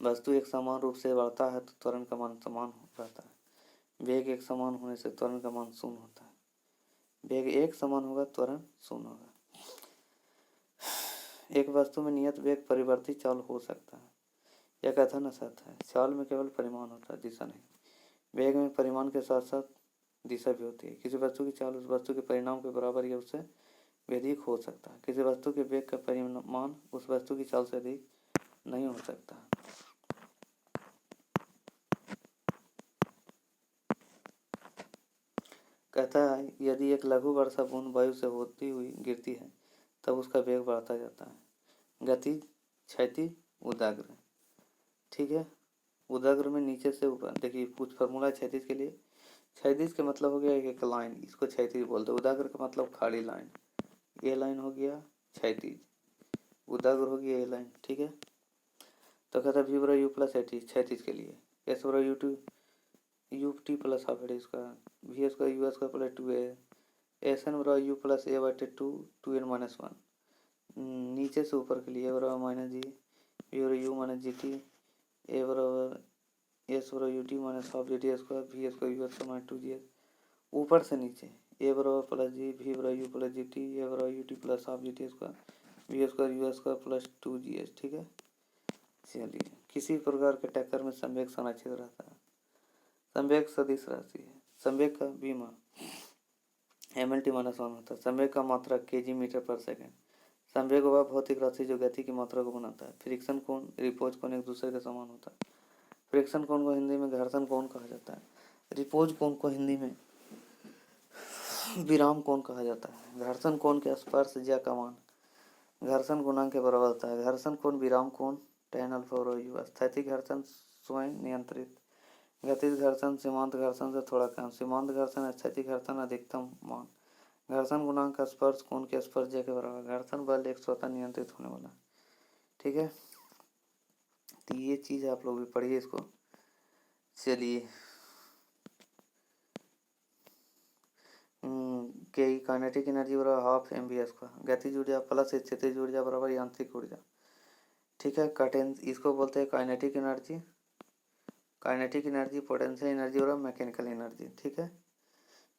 वस्तु एक समान रूप से बढ़ता है तो त्वरण का मान समान रहता है। वेग एक समान होने से त्वरण का मान शून्य होता है। वेग एक समान होगा त्वरण शून्य होगा। एक वस्तु में नियत वेग परिवर्ती चाल हो सकता है। यह कथन असत्य है। चाल में केवल परिमाण होता है, दिशा नहीं। वेग में परिमाण के साथ साथ दिशा भी होती है। किसी वस्तु की चाल उस वस्तु के परिणाम के बराबर या उससे भी अधिक हो सकता है। किसी वस्तु के वेग का परिमाण उस वस्तु की चाल से अधिक नहीं हो सकता। कहता है यदि एक लघु वर्षा बूंद वायु से होती हुई गिरती है तब उसका वेग बढ़ता जाता है। गति, क्षैतिज, उदाग्र। ठीक है, उदाग्र में नीचे से ऊपर। देखिए कुछ फार्मूला क्षैतिज के लिए। क्षैतिज का मतलब हो गया एक लाइन, इसको क्षैतिज बोलते हैं। उदाग्र का मतलब खाली लाइन। ये लाइन हो गया क्षैतिज, उदाग्र हो गया ये लाइन। ठीक है, तो कहता है v = u + at क्षैतिज के लिए, s = ut + हाफ है इसका, v² u² + 2a, sn = u + a/2 2n - 1। नीचे से ऊपर के लिए a = -g, v = u - gt, a = s = ut - half gt², v² u² - 2gs। ऊपर से नीचे a = +g, v = u + gt, a = ut + half gt², v² u² + 2gs। ठीक है, चलिए। किसी प्रकार के टक्कर में संवेग संरक्षित रहता है। संवेग सदिश राशि है। संवेग का बीमा mlt-1 होता है। संवेग का मात्रा kg/s। संवेग वह भौतिक राशि जो गति की मात्रा को बनाता है। फ्रिक्शन कोण, रिपोज कोण एक दूसरे के समान होता है। फ्रिक्शन कोण को हिंदी में घर्षण कोण कहा जाता है। रिपोज कोण को हिंदी में विराम कोण कहा जाता है। घर्षण कोण के स्पर्श ज्या का मान घर्षण गुणांक के बराबर होता है। घर्षण कोण विराम कोण tan α/u। स्थैतिक घर्षण स्वयं नियंत्रित। गतिज घर्षण सीमांत घर्षण से थोड़ा कम। सीमांत घर्षण स्थैतिक घर्षण अधिकतम मान। घर्षण गुणांक का स्पर्श कोण के स्पर्श ज्या के बराबर। घर्षण बल एक स्वतः नियंत्रित होने वाला। ठीक है, तो ये चीज आप लोग भी पढ़िए इसको। चलिए, काइनेटिक एनर्जी बराबर ½ mv²। गतिज ऊर्जा प्लस स्थितिज ऊर्जा बराबर यांत्रिक ऊर्जा। ठीक है। कटें इसको बोलते हैं kinetic energy, kinetic energy, potential energy और मैकेनिकल एनर्जी। ठीक है,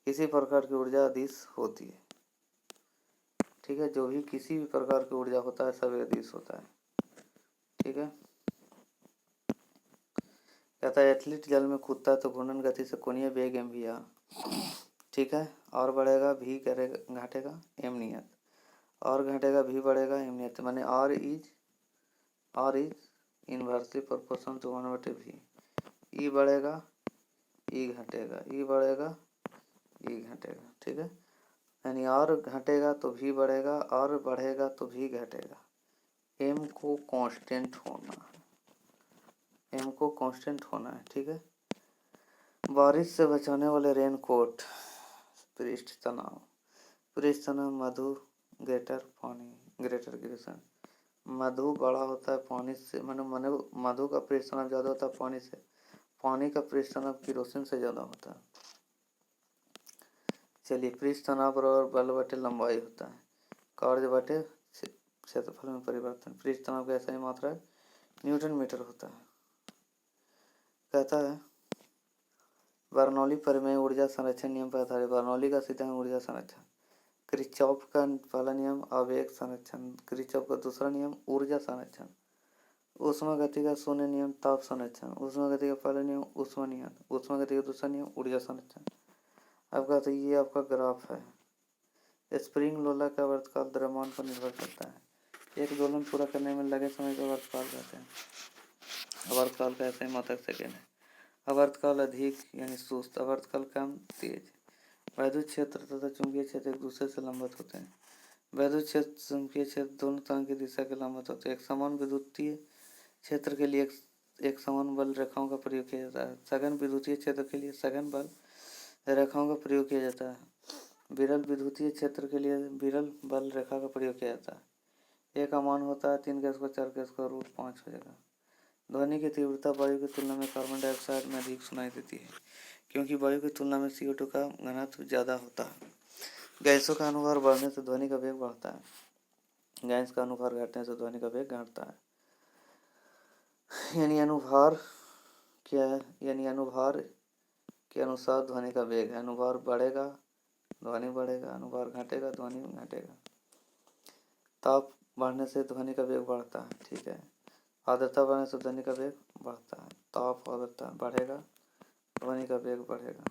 किसी प्रकार की ऊर्जा अदिश होती है। ठीक है, जो भी किसी भी प्रकार की ऊर्जा होता है सब अदिश होता है। ठीक है, कहता है एथलीट जल में कूदता है तो घूर्णन गति से कोणीय वेग एम भी आर। ठीक है, और बढ़ेगा भी करेगा घटेगा एम नियत, और घटेगा भी बढ़ेगा एम नियत, माने R is inversely proportional to 1/v। E बढ़ेगा ई घटेगा, ई बढ़ेगा ई घटेगा। ठीक है, यानी और घटेगा तो भी बढ़ेगा और बढ़ेगा तो भी घटेगा। एम को कांस्टेंट होना है, एम को कांस्टेंट होना है। ठीक है, बारिश से बचाने वाले रेन कोट, पृष्ठ तनाव, पृष्ठ तनाव मधु ग्रेटर पानी, ग्रेटर गिरेशन। मधु बड़ा होता है पानी से, माने मधु का पृष्ठ तनाव ज़्यादा होता है पानी से, पानी का पृष्ठ तनाव किरोसिन से ज़्यादा होता है। चलिए, पृष्ठ तनाव बराबर बल बटे लंबाई होता है, कार्य बटे क्षेत्रफल में परिवर्तन। पृष्ठ तनाव का ऐसा ही मात्रा है न्यूटन मीटर होता है। कहता है बर्नौली परिमेय ऊर्जा संरक्षण नियम पर आधारित, बर्नौली का सिद्धांत ऊर्जा संरक्षण। किरचॉफ का पहला नियम आवेग संरक्षण, किरचॉफ का दूसरा नियम ऊर्जा संरक्षण। ऊष्मागति का शून्य नियम ताप संरक्षण, ऊष्मागति का पहला नियम ऊष्मा नियम, ऊष्मागति का दूसरा नियम ऊर्जा संरक्षण। आपका तो ये आपका ग्राफ है। स्प्रिंग लोला का वर्तकाल द्रव्यमान पर निर्भर करता है, एक दोलन पूरा करने में लगे समय को वर्तकाल कहते हैं। वर्तकाल का ऐसे मात्रक सेकेंड है। आवर्तकाल अधिक यानी सुस्त, आवर्तकाल कम तेज। वैद्युत क्षेत्र तथा चुंबकीय क्षेत्र एक दूसरे से लंबवत होते हैं। वैद्युत क्षेत्र चुंबकीय क्षेत्र दोनों तरह की दिशा के लंबवत होते हैं। एक समान विद्युतीय क्षेत्र के लिए एक समान बल रेखाओं का प्रयोग किया जाता है। सघन विद्युतीय क्षेत्र के लिए सघन बल रेखाओं का प्रयोग किया जाता है। विरल विद्युतीय क्षेत्र के लिए विरल बल रेखा का प्रयोग किया जाता है। एक का मान होता है 3 के स्क्वायर 4 के स्क्वायर रूट 5 हो जाएगा। ध्वनि की तीव्रता वायु की तुलना में कार्बन डाइऑक्साइड में अधिक सुनाई देती है, क्योंकि वायु की तुलना में CO2 का घनत्व ज़्यादा होता है। गैसों का अनुभार बढ़ने से ध्वनि का वेग बढ़ता है, गैस का अनुभार घटने से ध्वनि का वेग घटता है। यानी अनुभार क्या है, यानी अनुभार के अनुसार ध्वनि का वेग है। अनुभार बढ़ेगा ध्वनि बढ़ेगा, अनुभार घटेगा ध्वनि घटेगा। ताप बढ़ने से ध्वनि का वेग बढ़ता है। ठीक है, आर्द्रता बढ़ने से ध्वनि का वेग बढ़ता है। ताप आर्द्रता बढ़ेगा ध्वनि का वेग बढ़ेगा।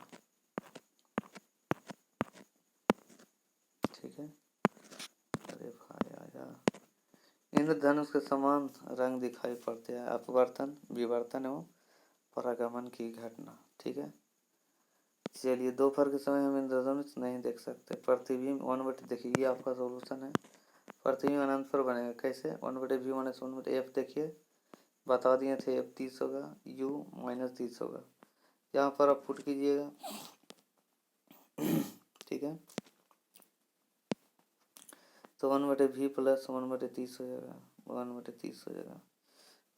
ठीक है, अरे भाई आजा। इंद्रधनुष के समान रंग दिखाई पड़ते हैं, अपवर्तन विवर्तन एवं परागमन की घटना। ठीक है, चलिए दोपहर के समय हम इंद्रधनुष नहीं देख सकते। प्रतिबिंब 1/, देखिए ये आपका सोल्यूशन है। प्रतिबिंब अनंत पर बनेगा कैसे, 1/v माइनस 1/f। देखिए बता दिए थे f 30 होगा, u माइनस 30 होगा। यहाँ पर आप पुट कीजिएगा। ठीक है, तो 1/v प्लस 1/30 हो जाएगा, 1/30 हो जाएगा।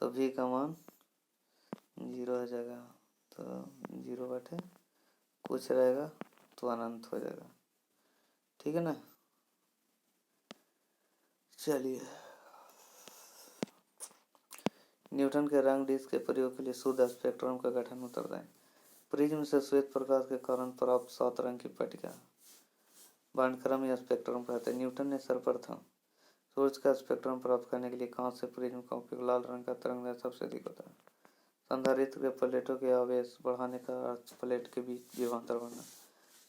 तो v का मान 0 हो जाएगा, तो 0 कुछ रहेगा तो अनंत हो जाएगा। ठीक है ना। चलिए, न्यूटन के रंग डिस्क के प्रयोग के लिए शुद्ध स्पेक्ट्रम का गठन उत्तरदायी। प्रिज्म से श्वेत प्रकाश के कारण प्राप्त 7 रंग की पट्टिका वर्णक्रम या स्पेक्ट्रम कहते हैं। न्यूटन ने सर्वप्रथम सूर्य का स्पेक्ट्रम प्राप्त करने के लिए कांच से प्रिज्म का उपयोग, लाल रंग का तरंग सबसे अधिक होता है। संधारित्र के प्लेटों के आवेश बढ़ाने का अर्थ प्लेट के बीच विभवांतर बढ़ना।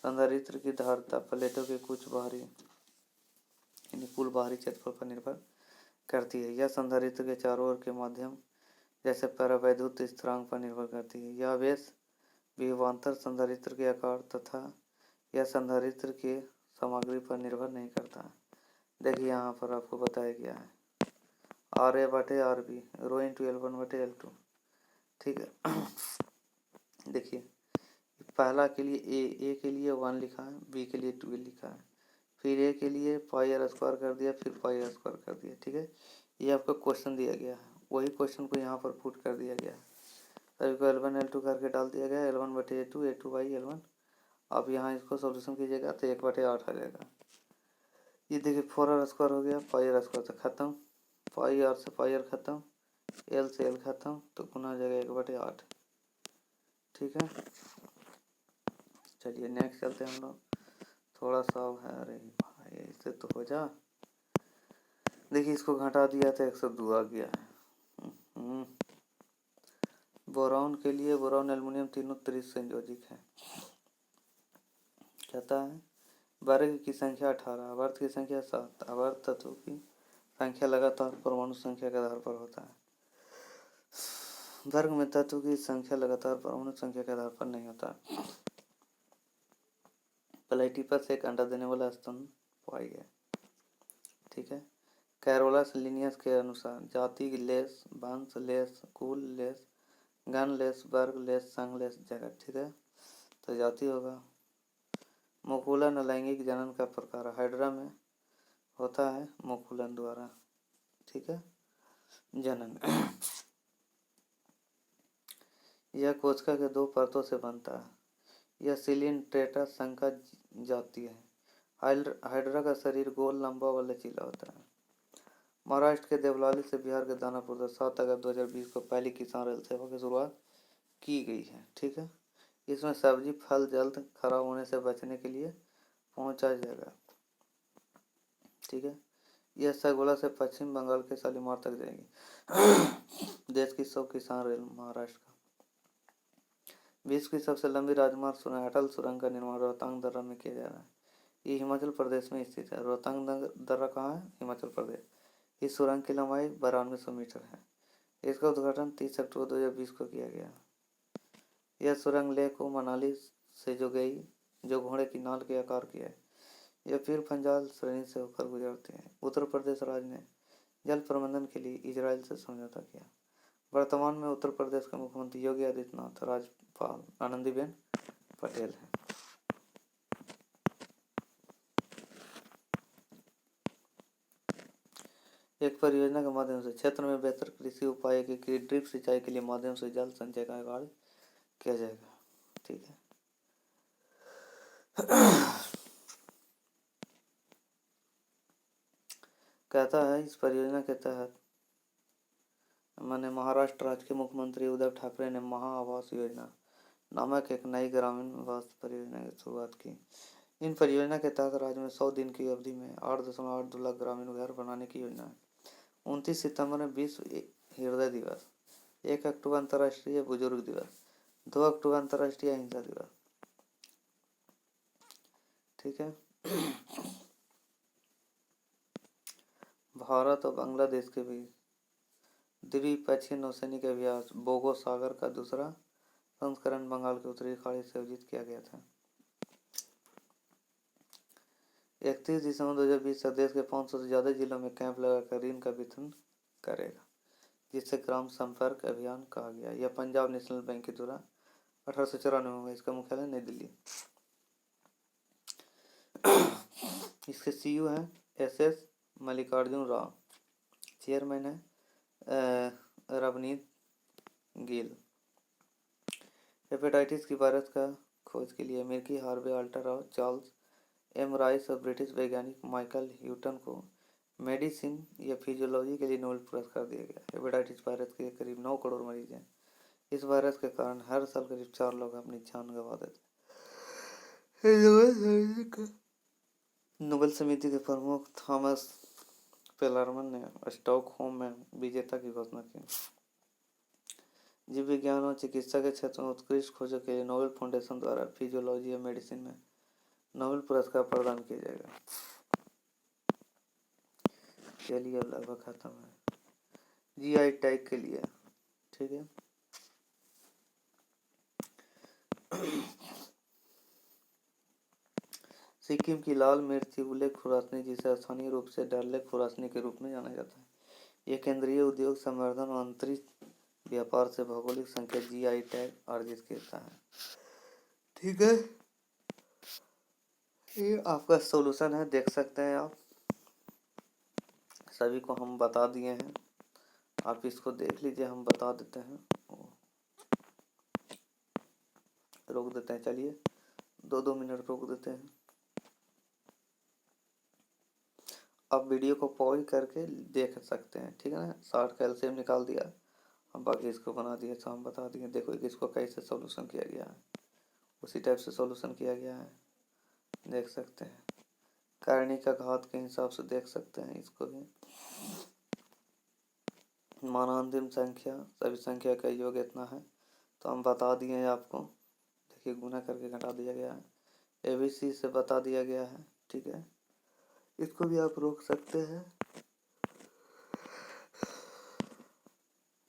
संधारित्र की धारिता प्लेटों के कुछ बाहरी यानी कुल बाहरी क्षेत्रफल पर निर्भर करती है। यह संधारित्र के चारों ओर के माध्यम जैसे परावैद्युत स्थिरांक पर निर्भर करती है। यह आवेश विभवांतर संधारित्र के आकार तथा यह संधारित्र के सामग्री पर निर्भर नहीं करता है। देखिए यहाँ पर आपको बताया गया है RA/RB रो इंटू L1/L2। ठीक है, देखिए पहला के लिए ए के लिए 1 लिखा है, बी के लिए 2 लिखा है, फिर ए के लिए πr² कर दिया, फिर πr² कर दिया। ठीक है, ये आपका क्वेश्चन दिया गया है, वही क्वेश्चन को यहाँ पर पुट कर दिया गया है। सभी को L1 L2 करके डाल दिया गया, L1/A2 A2/L1। अब यहाँ इसको सोल्यूशन कीजिएगा तो 1/8 आ जाएगा। ये देखिए 4r² हो गया, πr² से खत्म, πr से πr खत्म, एल से एल खत्म तो गुना हो जाएगा 1/8। ठीक है, चलिए नेक्स्ट चलते हैं हम लोग। थोड़ा सा है, अरे भाई इससे तो हो जा। देखिए इसको घटा दिया तो 102 आ गया है। बोरॉन के लिए बोरॉन एल्युमिनियम तीनों त्रिसंयोजिक है। कहता है वर्ग की संख्या 18, आवर्त की संख्या 7, आवर्त तत्वों की संख्या लगातार परमाणु संख्या के आधार पर होता है। वर्ग में तत्व की संख्या लगातार परमाणु संख्या के आधार पर नहीं होता। प्लेटिपस एक अंडा देने वाला स्तन पाई है। ठीक है, कैरोलस लिनियस के अनुसार जाति लेस, वंश लेस, कुल लेस, गण लेस, वर्ग लेस, संघ लेस जगह। ठीक है, तो जाति होगा। मुकुलन लैंगिक जनन का प्रकार हाइड्रा में होता है मुकुलन द्वारा। ठीक है, जनन। यह कोशिका के 2 परतों से बनता है। यह सिलिंड्रेटा संघ का जाति है। हाइड्रा का शरीर गोल, लंबा व लचीला होता है। महाराष्ट्र के देवलाली से बिहार के दानापुर तक 7 अगस्त 2020 को पहली किसान रेल सेवा की शुरुआत की गई है। ठीक है, इसमें सब्जी फल जल्द खराब होने से बचने के लिए पहुंचाया जाएगा। ठीक है, यह सगोला से पश्चिम बंगाल के शालीमार तक जाएगी। देश की 100 किसान रेल महाराष्ट्र का। विश्व की सबसे लंबी राजमार्ग सुरंग अटल सुरंग का निर्माण रोहतांग दर्रा में किया जा रहा है। ये हिमाचल प्रदेश में स्थित है। रोहतांग दर्रा कहाँ है? हिमाचल प्रदेश। इस सुरंग की लंबाई 9200 मीटर है। इसका उद्घाटन 30 अक्टूबर 2020 को किया गया। यह सुरंग लेह को मनाली से जो घोड़े की नाल के आकार की है। यह फिर पंजाब श्रेणी से होकर गुजरती है। उत्तर प्रदेश राज्य ने जल प्रबंधन के लिए इजराइल से समझौता किया। वर्तमान में उत्तर प्रदेश के मुख्यमंत्री योगी आदित्यनाथ, राज्यपाल आनंदीबेन पटेल है। एक परियोजना के माध्यम से क्षेत्र में बेहतर कृषि उपाय की ड्रिप सिंचाई के लिए माध्यम से जल संचय का कार्य किया जाएगा। ठीक है, कहता है इस परियोजना के तहत महाराष्ट्र राज्य के मुख्यमंत्री उद्धव ठाकरे ने महा आवास योजना नामक एक नई ग्रामीण आवास परियोजना की शुरुआत की। इन परियोजना के तहत राज्य में 100 दिन की अवधि में 8.82 लाख ग्रामीण घर बनाने की योजना है। 29 सितंबर में विश्व हृदय दिवस, 1 अक्टूबर अंतर्राष्ट्रीय बुजुर्ग दिवस, 2 अक्टूबर अंतर्राष्ट्रीय अहिंसा दिवस। ठीक है, भारत और बांग्लादेश के बीच द्विपक्षीय नौसैनिक अभ्यास बोगो सागर का दूसरा संस्करण बंगाल की उत्तरी खाड़ी से आयोजित किया गया था। 31 दिसंबर 2020 तक देश के 500 से ज्यादा जिलों में कैंप लगाकर ऋण का वितरण करेगा, जिसे ग्राम संपर्क अभियान कहा गया। यह पंजाब नेशनल बैंक के द्वारा 1894 में, इसका मुख्यालय नई दिल्ली। इसके सीईओ हैं SS मल्लिकार्जुन राव, चेयरमैन है रवनीत गिल। हेपेटाइटिस की वायरस का खोज के लिए अमेरिकी हार्वे अल्टर और चार्ल्स M राइस और ब्रिटिश वैज्ञानिक माइकल ह्यूटन को मेडिसिन या फिजियोलॉजी के लिए नोबेल पुरस्कार दिया गया। हेपेटाइटिस वायरस के करीब 9 करोड़ मरीज हैं। इस वायरस के कारण हर साल करीब 4 लोग अपनी जान गंवा देते हैं। नोबेल समिति के प्रमुख थॉमस पेलरमन ने स्टॉकहोम में विजेता की घोषणा की। जीव विज्ञान और चिकित्सा के क्षेत्र में उत्कृष्ट खोजों के लिए नोबेल फाउंडेशन द्वारा फिजियोलॉजी या मेडिसिन में नोबेल पुरस्कार प्रदान किया जाएगा। चलिए अब लगभग खत्म है। GI टैग के लिए, ठीक है, सिक्किम की लाल मिर्च उल्लेख खुरासनी, जिसे स्थानीय रूप से डरले खुरासनी के रूप में जाना जाता है। यह केंद्रीय उद्योग संवर्धन और अंतरिक्ष व्यापार से भौगोलिक संकेत GI टैग अर्जित करता है। ठीक है, ये आपका सॉल्यूशन है, देख सकते हैं आप। सभी को हम बता दिए हैं, आप इसको देख लीजिए, हम बता देते हैं, रोक देते हैं। चलिए 2-2 मिनट रोक देते हैं। आप वीडियो को पॉज करके देख सकते हैं। ठीक है ना, 60 का एलसीएम निकाल दिया, अब बाकी इसको बना दिए तो हम बता दिए। देखो कि इसको कैसे सॉल्यूशन किया गया है, उसी टाइप से सॉल्यूशन किया गया है, देख सकते हैं। करणी का घात के हिसाब से देख सकते हैं इसको भी। मानांतिम संख्या, सभी संख्या का योग इतना है तो हम बता दिए हैं आपको। देखिए गुना करके घटा दिया गया है, ABC से बता दिया गया है, ठीक है। इसको भी आप रोक सकते हैं।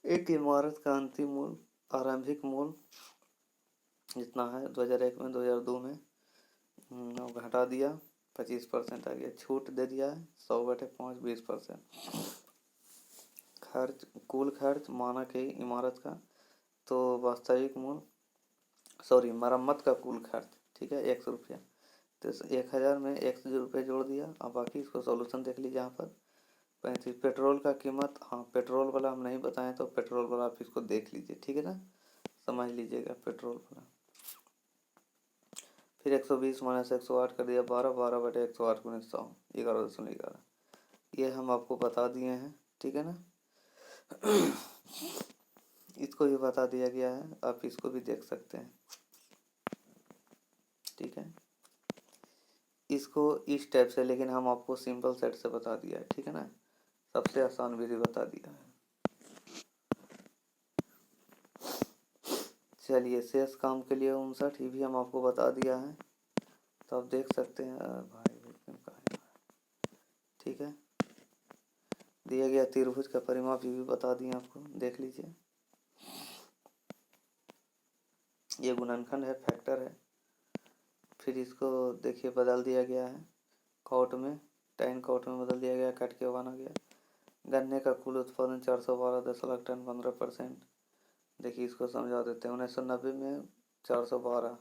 एक इमारत का अंतिम मूल आरंभिक मूल जितना है 2001 में 2002 में घटा दिया, 25% आ गया। छूट दे दिया है 100/5 20%। खर्च, कुल खर्च मानक है इमारत का, तो वास्तविक मूल मरम्मत का कुल खर्च, ठीक है, 100 रुपया। तो 1000 में 100 रुपये जोड़ दिया। अब बाकी इसको सॉल्यूशन देख लीजिए यहाँ पर। 35 पेट्रोल का कीमत, हाँ पेट्रोल वाला हम नहीं बताएं तो पेट्रोल वाला आप इसको देख लीजिए, ठीक है ना, समझ लीजिएगा पेट्रोल वाला। फिर 120 माइनस 108 कर दिया 12, 12/108 × 100 11.11। ये हम आपको बता दिए हैं, ठीक है ना। इसको भी बता दिया गया है, आप इसको भी देख सकते हैं, ठीक है। इसको इस टाइप से, लेकिन हम आपको सिंपल सेट से बता दिया है, ठीक है ना, सबसे आसान विधि बता दिया है। चलिए शेष काम के लिए 59 ये भी हम आपको बता दिया है, तो आप देख सकते हैं। भाई ठीक है, दिया गया त्रिभुज का परिमाप ये भी बता दिए आपको, देख लीजिए। ये गुणनखंड है, फैक्टर है। फिर इसको देखिए बदल दिया गया है कॉट में, tan कॉट में बदल दिया गया, कट के 1 आ गया। गन्ने का कुल उत्पादन 412 10 लाख टन 15%। देखिए इसको समझा देते हैं। 1990 में 412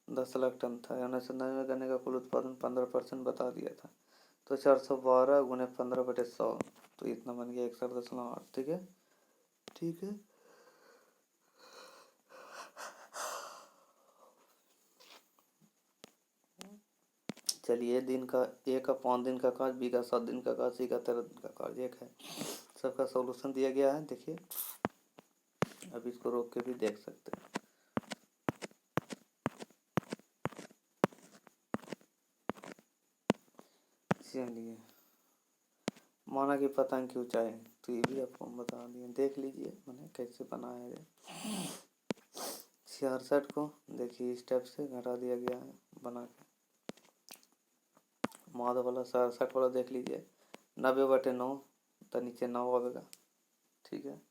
10 लाख टन था। 1990 में गन्ने का कुल उत्पादन 15% बता दिया था, तो 412 × 15/100 तो इतना बन गया 61.8, ठीक है, ठीक है। चलिए दिन का A का 5 दिन का कार्य, B का 7 दिन का कार्य, C का 13 दिन का कार्य, एक है। सबका सॉल्यूशन दिया गया है, देखिए। अब इसको रोक के भी देख सकते हैं। चलिए माना कि पतंग की ऊंचाई, तो ये भी आपको हम बता दिए, देख लीजिए मैंने कैसे बनाया है। 66 को देखिए इस टाइप से घटा दिया गया है बना के। माधव वाला 67 वाला देख लीजिए, 90/9 तो नीचे 9 आवेगा, ठीक है।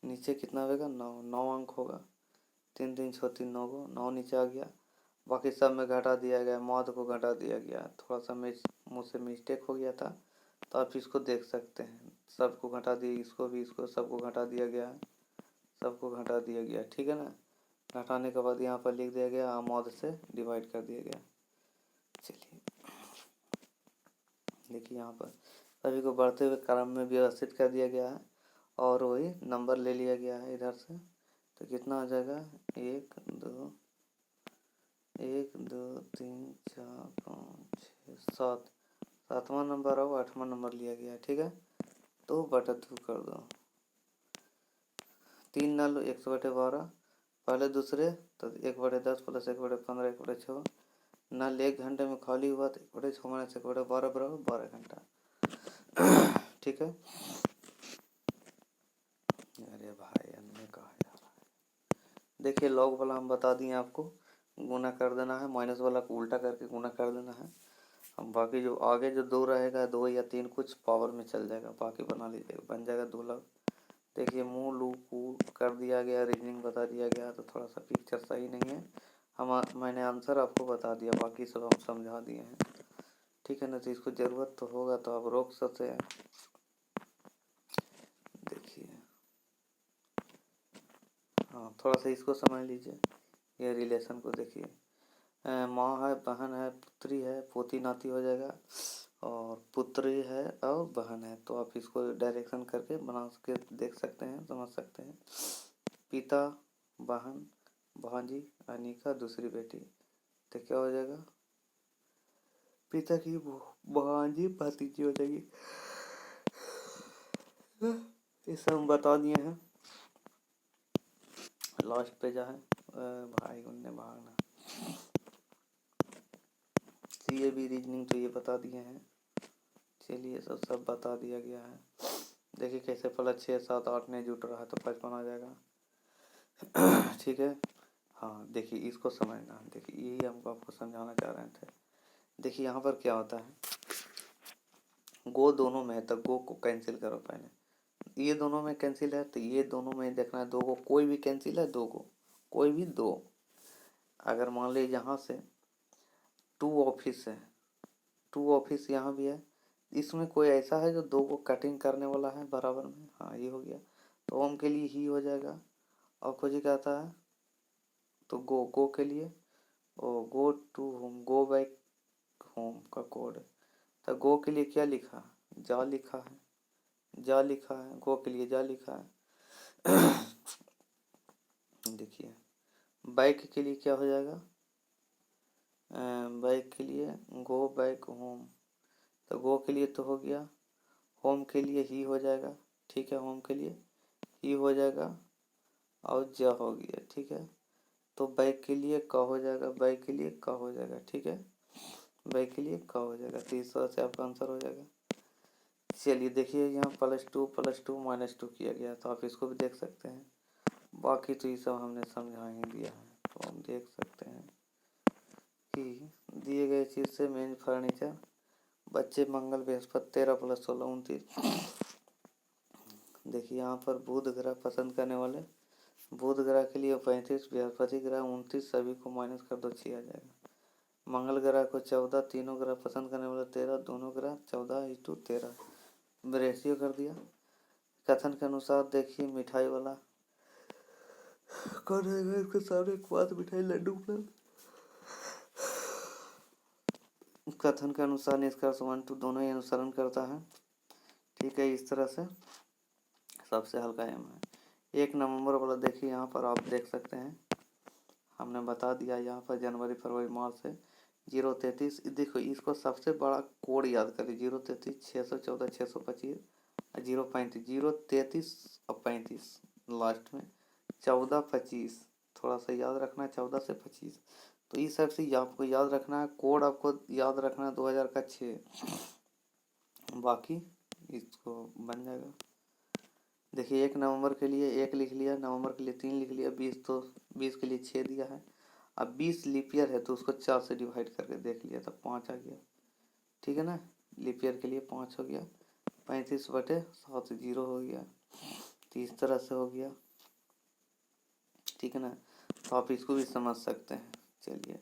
नीचे कितना आवेगा 9 अंक होगा। 3 3 6 3 9 को 9 नीचे आ गया। बाकी सब में घटा दिया गया, माध को घटा दिया गया। थोड़ा सा मुझसे मिस्टेक हो गया था, तो आप इसको देख सकते हैं। सबको घटा दिए, इसको भी, इसको सबको घटा दिया गया, सबको घटा दिया गया, ठीक है ना। घटाने के बाद यहाँ पर लिख दिया गया, आमोद से डिवाइड कर दिया गया। चलिए देखिए यहाँ पर सभी को बढ़ते हुए क्रम में व्यवस्थित कर दिया गया है, और वही नंबर ले लिया गया है इधर से। तो कितना आ जाएगा 1 2 3 4 5 6 7, 7वां नंबर और 8वां नंबर लिया गया है, ठीक है। तो बटा 2 कर दो, 3 ना लो 100/12 पहले दूसरे, तो 1/10 + 1/15 1/6 नल 1 घंटे में खाली हुआ, तो 1/6 - 1/12 बराबर 12 घंटा, ठीक है। अरे भाई हमने कहा यार, देखिए लॉग वाला हम बता दिए आपको, गुना कर देना है, माइनस वाला को उल्टा करके गुना कर देना है। अब बाकी जो आगे जो 2 रहेगा, 2 या 3 कुछ पावर में चल जाएगा, बाकी बना लीजिएगा, बन जाएगा 2 लाख। देखिए मूल लूप कर दिया गया, रीजनिंग बता दिया गया, तो थोड़ा सा पिक्चर सही नहीं है। मैंने आंसर आपको बता दिया, बाकी सब हम समझा दिए हैं, ठीक है ना। तो इसको ज़रूरत तो होगा तो आप रोक सकते हैं। देखिए हाँ थोड़ा सा इसको समझ लीजिए, ये रिलेशन को देखिए। माँ है, बहन है, पुत्री है, पोती नाती हो जाएगा, और पुत्री है और बहन है, तो आप इसको डायरेक्शन करके बना के देख सकते हैं, समझ सकते हैं। पिता, बहन, भांजी, अनिका दूसरी बेटी, तो क्या हो जाएगा, पिता की भांजी भतीजी हो जाएगी। ये सब हम बता दिए हैं। लास्ट पे जा है भाई उनने भागना। ये भी रीजनिंग तो ये बता दिए हैं, चलिए सब बता दिया गया है। देखिए कैसे प्लस 6 7 8 ने जुट रहा है तो 55 आ जाएगा। ठीक है। हाँ देखिए इसको समझना, देखिए यही हमको आपको समझाना चाह रहे थे। देखिए यहाँ पर क्या होता है, गो दोनों में है तो गो को कैंसिल करो पहले, ये दोनों में कैंसिल है तो ये दोनों में देखना है, दो को कोई भी कैंसिल है, दो को कोई भी दो। अगर मान लीजिए यहाँ से 2 ऑफिस है, 2 ऑफिस यहाँ भी है, इसमें कोई ऐसा है जो दो को कटिंग करने वाला है बराबर में, हाँ ये हो गया तो होम के लिए ही हो जाएगा। और खोजी क्या आता है तो गो के लिए ओ go to home, go back home का कोड है। तो गो के लिए क्या लिखा, जा लिखा है, जा लिखा है, गो के लिए जा लिखा है। देखिए बैक के लिए क्या हो जाएगा, बैक के लिए गो बैक होम, तो गो के लिए तो हो गया, होम के लिए ही हो जाएगा, ठीक है, होम के लिए ही हो जाएगा और जा हो गया, ठीक है। तो बैक के लिए का हो जाएगा, बैक के लिए का हो जाएगा, ठीक है, बैक के लिए का हो जाएगा, तो इस तरह से आपका आंसर हो जाएगा। चलिए देखिए यहाँ +2 +2 -2 किया गया, तो आप इसको भी देख सकते हैं। बाकी तो ये सब हमने समझा ही दिया है, तो हम देख सकते हैं कि दिए गए चीज़ से मेन फर्नीचर, बच्चे मंगल बृहस्पति 13 + 16 29। देखिए यहाँ पर बुध ग्रह पसंद करने वाले, बुध ग्रह के लिए 35, बृहस्पति ग्रह 29, सभी को माइनस कर दो 6 आ जाएगा। मंगल ग्रह को 14, तीनों ग्रह पसंद करने वाले 13, दोनों ग्रह 14:13 रेशियो कर दिया। कथन के अनुसार देखिए मिठाई वाला कौन है, इसके सामने एक बात मिठाई लड्डू पर। कथन के अनुसार निष्कर्ष 1 2 दोनों ही अनुसरण करता है, ठीक है। इस तरह से सबसे हल्का एम है। 1 नवंबर वाला देखिए यहाँ पर आप देख सकते हैं, हमने बता दिया यहाँ पर जनवरी फरवरी मार्च से 033। देखो इसको सबसे बड़ा कोड याद करिए, 033 614 625 035 033 और 35 लास्ट में 14 25, थोड़ा सा याद रखना है 14 से 25। तो इस हिसाब से आपको याद रखना है, कोड आपको याद रखना है 2006, बाकी इसको बन जाएगा। देखिए 1 नवंबर के लिए 1 लिख लिया, नवंबर के लिए 3 लिख लिया, 20 तो 20 के लिए 6 दिया है। अब 20 लीप ईयर है तो उसको 4 से डिवाइड करके देख लिया तो 5 आ गया, ठीक है ना। लीप ईयर के लिए 5 हो गया, 35/7 0 हो गया, तो इस तरह से हो गया, ठीक है ना। तो आप इसको भी समझ सकते हैं। चलिए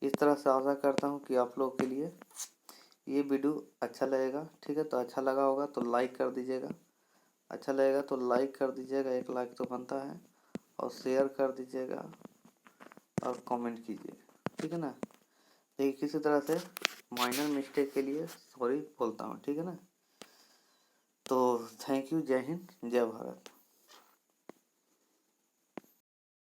इस तरह से आशा करता हूँ कि आप लोगों के लिए ये वीडियो अच्छा लगेगा, ठीक है। तो अच्छा लगा होगा तो लाइक कर दीजिएगा, अच्छा लगेगा तो लाइक कर दीजिएगा, 1 लाइक तो बनता है, और शेयर कर दीजिएगा और कमेंट कीजिएगा, ठीक है ना। देखिए किसी तरह से माइनर मिस्टेक के लिए सॉरी बोलता हूँ, ठीक है ना। तो थैंक यू, जय हिंद, जय भारत।